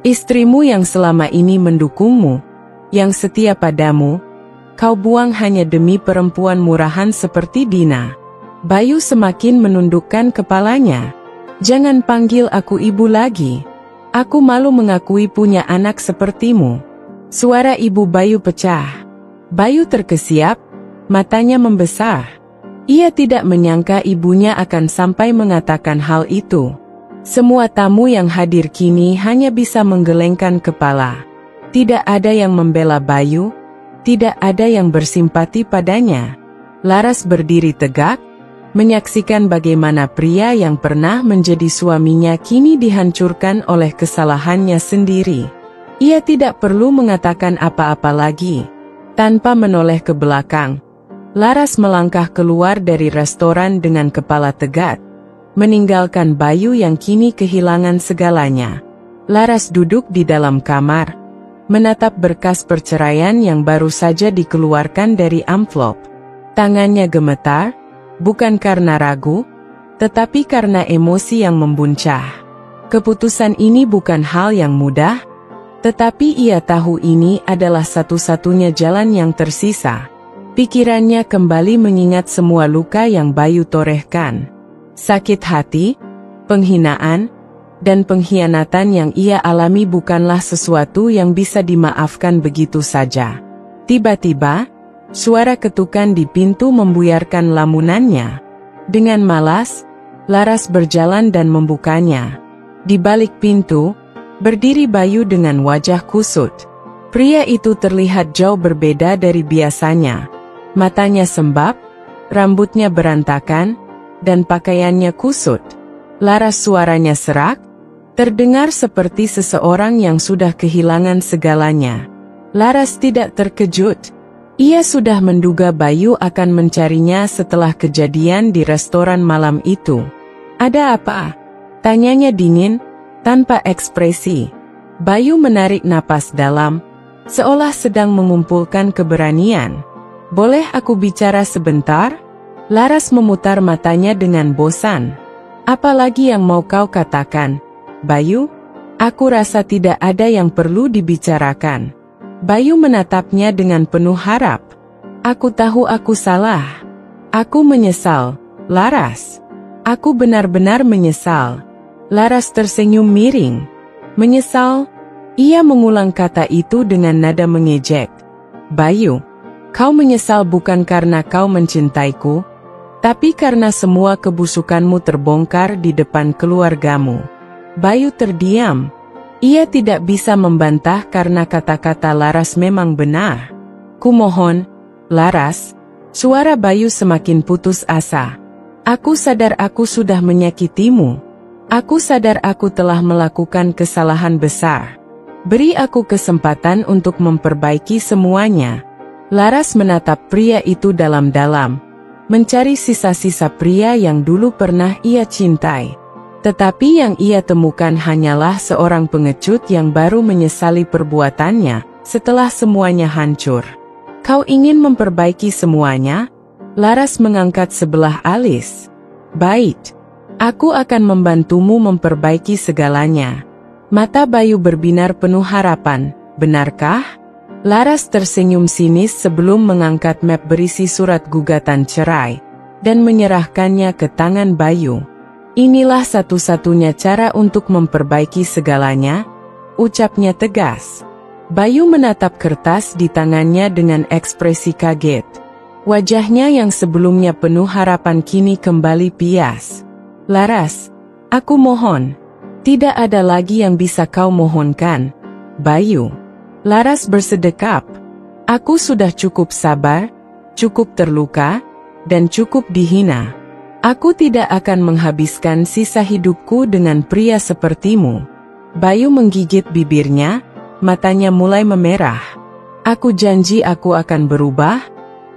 Istrimu yang selama ini mendukungmu, yang setia padamu, kau buang hanya demi perempuan murahan seperti Dina. Bayu semakin menundukkan kepalanya. Jangan panggil aku ibu lagi. Aku malu mengakui punya anak sepertimu. Suara ibu Bayu pecah. Bayu terkesiap, matanya membesar. Ia tidak menyangka ibunya akan sampai mengatakan hal itu. Semua tamu yang hadir kini hanya bisa menggelengkan kepala. Tidak ada yang membela Bayu, tidak ada yang bersimpati padanya. Laras berdiri tegak, menyaksikan bagaimana pria yang pernah menjadi suaminya kini dihancurkan oleh kesalahannya sendiri. Ia tidak perlu mengatakan apa-apa lagi. Tanpa menoleh ke belakang, Laras melangkah keluar dari restoran dengan kepala tegak, meninggalkan Bayu yang kini kehilangan segalanya. Laras duduk di dalam kamar, menatap berkas perceraian yang baru saja dikeluarkan dari amplop. Tangannya gemetar, bukan karena ragu, tetapi karena emosi yang membuncah. Keputusan ini bukan hal yang mudah, tetapi ia tahu ini adalah satu-satunya jalan yang tersisa. Pikirannya kembali mengingat semua luka yang Bayu torehkan. Sakit hati, penghinaan, dan pengkhianatan yang ia alami bukanlah sesuatu yang bisa dimaafkan begitu saja. Tiba-tiba, suara ketukan di pintu membuyarkan lamunannya. Dengan malas, Laras berjalan dan membukanya. Di balik pintu, berdiri Bayu dengan wajah kusut. Pria itu terlihat jauh berbeda dari biasanya. Matanya sembab, rambutnya berantakan, dan pakaiannya kusut. Laras suaranya serak, terdengar seperti seseorang yang sudah kehilangan segalanya. Laras tidak terkejut. Ia sudah menduga Bayu akan mencarinya setelah kejadian di restoran malam itu. Ada apa? Tanyanya dingin, tanpa ekspresi. Bayu menarik napas dalam, seolah sedang mengumpulkan keberanian. Boleh aku bicara sebentar? Laras memutar matanya dengan bosan. Apalagi yang mau kau katakan, Bayu? Aku rasa tidak ada yang perlu dibicarakan. Bayu menatapnya dengan penuh harap. Aku tahu aku salah. Aku menyesal, Laras. Aku benar-benar menyesal. Laras tersenyum miring. Menyesal? Ia mengulang kata itu dengan nada mengejek. Bayu, kau menyesal bukan karena kau mencintaiku, tapi karena semua kebusukanmu terbongkar di depan keluargamu. Bayu terdiam. Ia tidak bisa membantah karena kata-kata Laras memang benar. Kumohon, Laras. Suara Bayu semakin putus asa. Aku sadar aku sudah menyakitimu. Aku sadar aku telah melakukan kesalahan besar. Beri aku kesempatan untuk memperbaiki semuanya. Laras menatap pria itu dalam-dalam, mencari sisa-sisa pria yang dulu pernah ia cintai. Tetapi yang ia temukan hanyalah seorang pengecut yang baru menyesali perbuatannya setelah semuanya hancur. Kau ingin memperbaiki semuanya? Laras mengangkat sebelah alis. Baik, aku akan membantumu memperbaiki segalanya. Mata Bayu berbinar penuh harapan, benarkah? Laras tersenyum sinis sebelum mengangkat map berisi surat gugatan cerai, dan menyerahkannya ke tangan Bayu. Inilah satu-satunya cara untuk memperbaiki segalanya, ucapnya tegas. Bayu menatap kertas di tangannya dengan ekspresi kaget. Wajahnya yang sebelumnya penuh harapan kini kembali pias. Laras, aku mohon. Tidak ada lagi yang bisa kau mohonkan, Bayu. Laras bersedekap. Aku sudah cukup sabar, cukup terluka, dan cukup dihina. Aku tidak akan menghabiskan sisa hidupku dengan pria sepertimu. Bayu menggigit bibirnya, matanya mulai memerah. Aku janji aku akan berubah.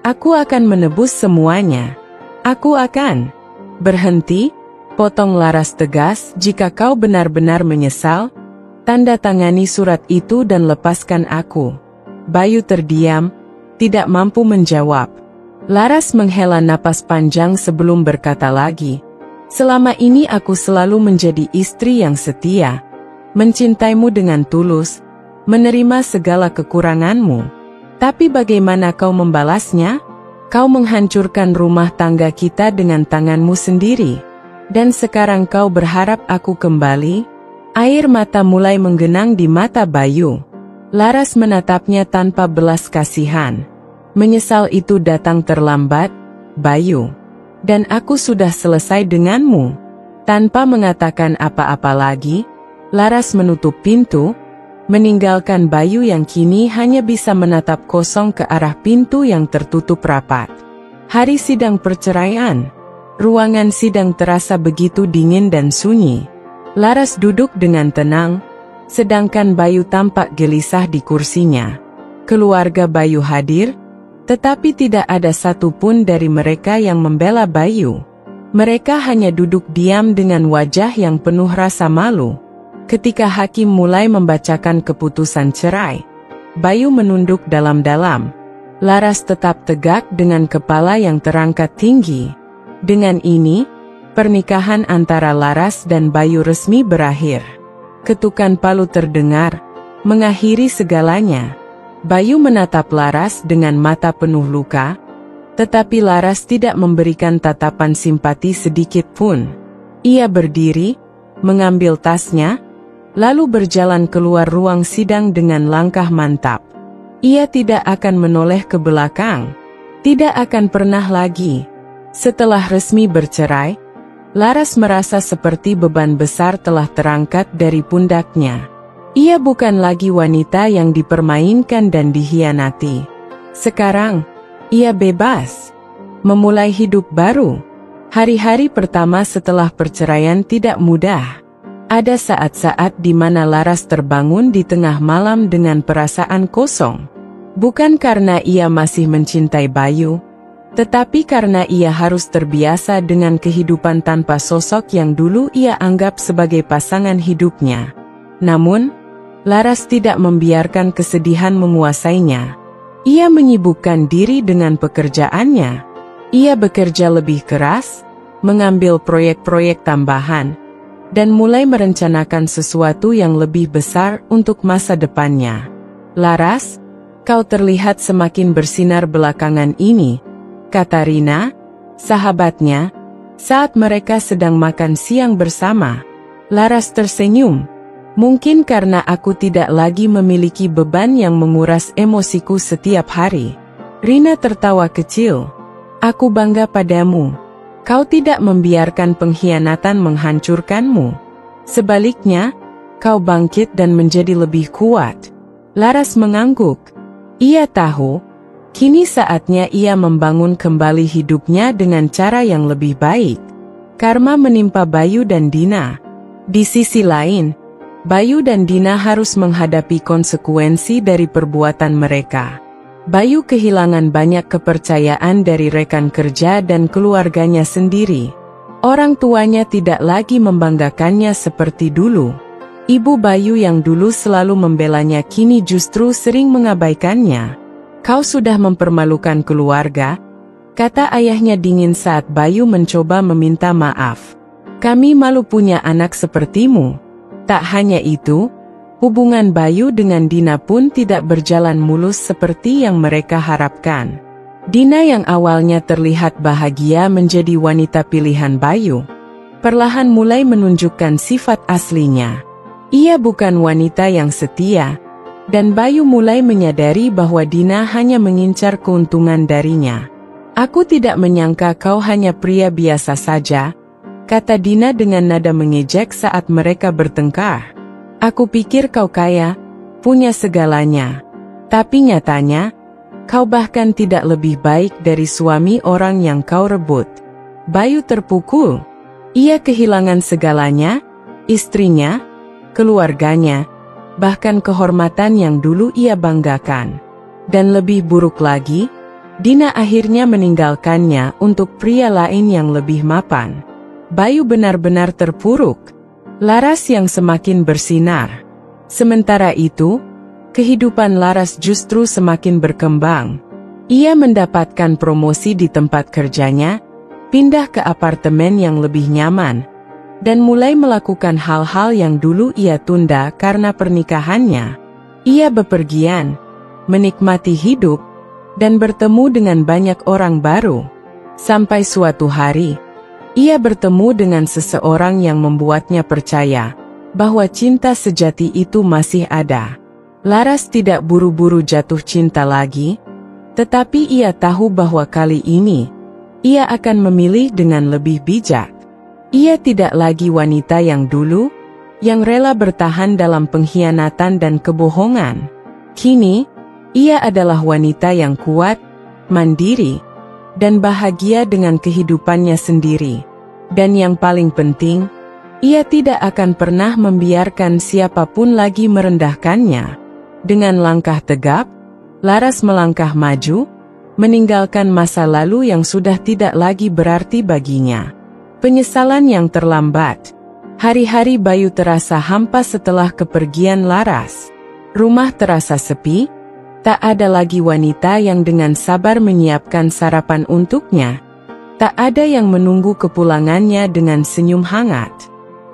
Aku akan menebus semuanya. Aku akan. Berhenti. Potong Laras tegas, jika kau benar-benar menyesal, tanda tangani surat itu dan lepaskan aku. Bayu terdiam, tidak mampu menjawab. Laras menghela napas panjang sebelum berkata lagi. Selama ini aku selalu menjadi istri yang setia, mencintaimu dengan tulus, menerima segala kekuranganmu. Tapi bagaimana kau membalasnya? Kau menghancurkan rumah tangga kita dengan tanganmu sendiri. Dan sekarang kau berharap aku kembali? Air mata mulai menggenang di mata Bayu. Laras menatapnya tanpa belas kasihan. Menyesal itu datang terlambat, Bayu. Dan aku sudah selesai denganmu. Tanpa mengatakan apa-apa lagi, Laras menutup pintu, meninggalkan Bayu yang kini hanya bisa menatap kosong ke arah pintu yang tertutup rapat. Hari sidang perceraian. Ruangan sidang terasa begitu dingin dan sunyi. Laras duduk dengan tenang, sedangkan Bayu tampak gelisah di kursinya. Keluarga Bayu hadir, tetapi tidak ada satupun dari mereka yang membela Bayu. Mereka hanya duduk diam dengan wajah yang penuh rasa malu. Ketika hakim mulai membacakan keputusan cerai, Bayu menunduk dalam-dalam. Laras tetap tegak dengan kepala yang terangkat tinggi. Dengan ini, pernikahan antara Laras dan Bayu resmi berakhir. Ketukan palu terdengar, mengakhiri segalanya. Bayu menatap Laras dengan mata penuh luka, tetapi Laras tidak memberikan tatapan simpati sedikit pun. Ia berdiri, mengambil tasnya, lalu berjalan keluar ruang sidang dengan langkah mantap. Ia tidak akan menoleh ke belakang, tidak akan pernah lagi. Setelah resmi bercerai, Laras merasa seperti beban besar telah terangkat dari pundaknya. Ia bukan lagi wanita yang dipermainkan dan dikhianati. Sekarang, ia bebas, memulai hidup baru. Hari-hari pertama setelah perceraian tidak mudah. Ada saat-saat di mana Laras terbangun di tengah malam dengan perasaan kosong. Bukan karena ia masih mencintai Bayu, tetapi karena ia harus terbiasa dengan kehidupan tanpa sosok yang dulu ia anggap sebagai pasangan hidupnya. Namun, Laras tidak membiarkan kesedihan menguasainya. Ia menyibukkan diri dengan pekerjaannya. Ia bekerja lebih keras, mengambil proyek-proyek tambahan, dan mulai merencanakan sesuatu yang lebih besar untuk masa depannya. Laras, kau terlihat semakin bersinar belakangan ini, kata Rina, sahabatnya, saat mereka sedang makan siang bersama. Laras tersenyum. Mungkin karena aku tidak lagi memiliki beban yang menguras emosiku setiap hari. Rina tertawa kecil. Aku bangga padamu. Kau tidak membiarkan pengkhianatan menghancurkanmu. Sebaliknya, kau bangkit dan menjadi lebih kuat. Laras mengangguk. Ia tahu, kini saatnya ia membangun kembali hidupnya dengan cara yang lebih baik. Karma menimpa Bayu dan Dina. Di sisi lain, Bayu dan Dina harus menghadapi konsekuensi dari perbuatan mereka. Bayu kehilangan banyak kepercayaan dari rekan kerja dan keluarganya sendiri. Orang tuanya tidak lagi membanggakannya seperti dulu. Ibu Bayu yang dulu selalu membelanya kini justru sering mengabaikannya. Kau sudah mempermalukan keluarga, kata ayahnya dingin saat Bayu mencoba meminta maaf. Kami malu punya anak sepertimu. Tak hanya itu, hubungan Bayu dengan Dina pun tidak berjalan mulus seperti yang mereka harapkan. Dina yang awalnya terlihat bahagia menjadi wanita pilihan Bayu. Perlahan mulai menunjukkan sifat aslinya. Ia bukan wanita yang setia, dan Bayu mulai menyadari bahwa Dina hanya mengincar keuntungan darinya. Aku tidak menyangka kau hanya pria biasa saja, kata Dina dengan nada mengejek saat mereka bertengkar. Aku pikir kau kaya, punya segalanya. Tapi nyatanya, kau bahkan tidak lebih baik dari suami orang yang kau rebut. Bayu terpukul. Ia kehilangan segalanya, istrinya, keluarganya, bahkan kehormatan yang dulu ia banggakan. Dan lebih buruk lagi, Dina akhirnya meninggalkannya untuk pria lain yang lebih mapan. Bayu benar-benar terpuruk. Laras yang semakin bersinar. Sementara itu, kehidupan Laras justru semakin berkembang. Ia mendapatkan promosi di tempat kerjanya, pindah ke apartemen yang lebih nyaman, dan mulai melakukan hal-hal yang dulu ia tunda karena pernikahannya. Ia bepergian, menikmati hidup, dan bertemu dengan banyak orang baru. Sampai suatu hari, ia bertemu dengan seseorang yang membuatnya percaya bahwa cinta sejati itu masih ada. Laras tidak buru-buru jatuh cinta lagi, tetapi ia tahu bahwa kali ini, ia akan memilih dengan lebih bijak. Ia tidak lagi wanita yang dulu, yang rela bertahan dalam pengkhianatan dan kebohongan. Kini, ia adalah wanita yang kuat, mandiri, dan bahagia dengan kehidupannya sendiri. Dan yang paling penting, ia tidak akan pernah membiarkan siapapun lagi merendahkannya. Dengan langkah tegap, Laras melangkah maju, meninggalkan masa lalu yang sudah tidak lagi berarti baginya. Penyesalan yang terlambat. Hari-hari Bayu terasa hampa setelah kepergian Laras. Rumah terasa sepi, tak ada lagi wanita yang dengan sabar menyiapkan sarapan untuknya. Tak ada yang menunggu kepulangannya dengan senyum hangat.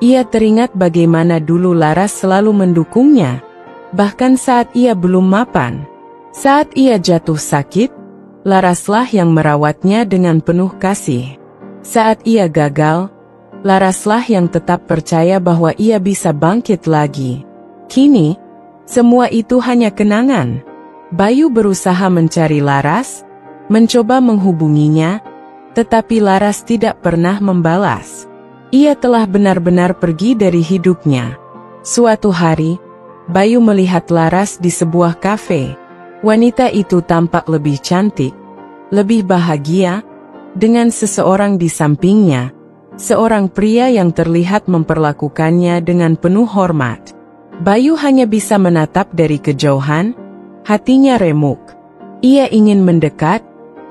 Ia teringat bagaimana dulu Laras selalu mendukungnya, bahkan saat ia belum mapan. Saat ia jatuh sakit, Laraslah yang merawatnya dengan penuh kasih. Saat ia gagal, Laraslah yang tetap percaya bahwa ia bisa bangkit lagi. Kini, semua itu hanya kenangan. Bayu berusaha mencari Laras, mencoba menghubunginya, tetapi Laras tidak pernah membalas. Ia telah benar-benar pergi dari hidupnya. Suatu hari, Bayu melihat Laras di sebuah kafe. Wanita itu tampak lebih cantik, lebih bahagia, dengan seseorang di sampingnya, seorang pria yang terlihat memperlakukannya dengan penuh hormat. Bayu hanya bisa menatap dari kejauhan, hatinya remuk. Ia ingin mendekat,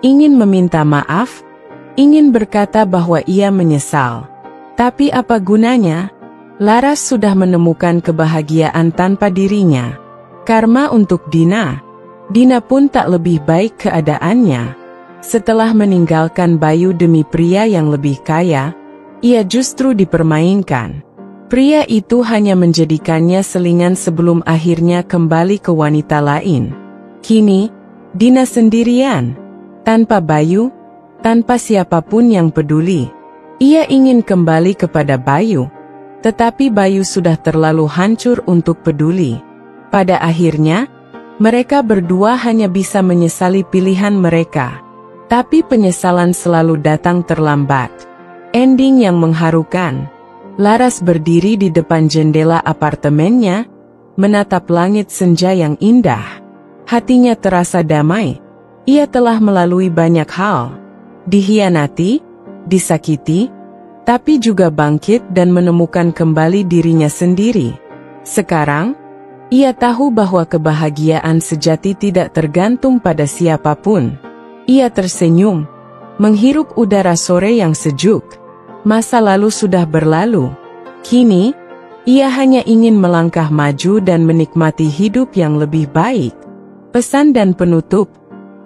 ingin meminta maaf, ingin berkata bahwa ia menyesal. Tapi apa gunanya? Laras sudah menemukan kebahagiaan tanpa dirinya. Karma untuk Dina. Dina pun tak lebih baik keadaannya. Setelah meninggalkan Bayu demi pria yang lebih kaya, ia justru dipermainkan. Pria itu hanya menjadikannya selingan sebelum akhirnya kembali ke wanita lain. Kini, Dina sendirian, tanpa Bayu, tanpa siapapun yang peduli. Ia ingin kembali kepada Bayu, Tetapi Bayu sudah terlalu hancur untuk peduli. Pada akhirnya, mereka berdua hanya bisa menyesali pilihan mereka. Tapi penyesalan selalu datang terlambat. Ending yang mengharukan. Laras berdiri di depan jendela apartemennya, menatap langit senja yang indah. Hatinya terasa damai. Ia telah melalui banyak hal. Dikhianati, disakiti, tapi juga bangkit dan menemukan kembali dirinya sendiri. Sekarang, ia tahu bahwa kebahagiaan sejati tidak tergantung pada siapapun. Ia tersenyum, menghirup udara sore yang sejuk. Masa lalu sudah berlalu. Kini, ia hanya ingin melangkah maju dan menikmati hidup yang lebih baik. Pesan dan penutup,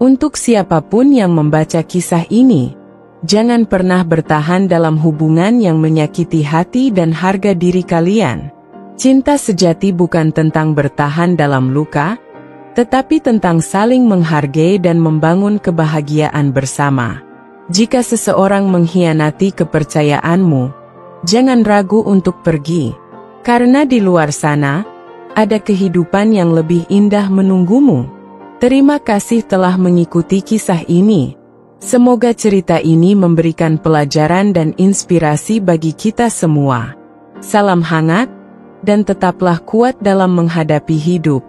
untuk siapapun yang membaca kisah ini, jangan pernah bertahan dalam hubungan yang menyakiti hati dan harga diri kalian. Cinta sejati bukan tentang bertahan dalam luka, tetapi tentang saling menghargai dan membangun kebahagiaan bersama. Jika seseorang mengkhianati kepercayaanmu, jangan ragu untuk pergi. Karena di luar sana, ada kehidupan yang lebih indah menunggumu. Terima kasih telah mengikuti kisah ini. Semoga cerita ini memberikan pelajaran dan inspirasi bagi kita semua. Salam hangat, dan tetaplah kuat dalam menghadapi hidup.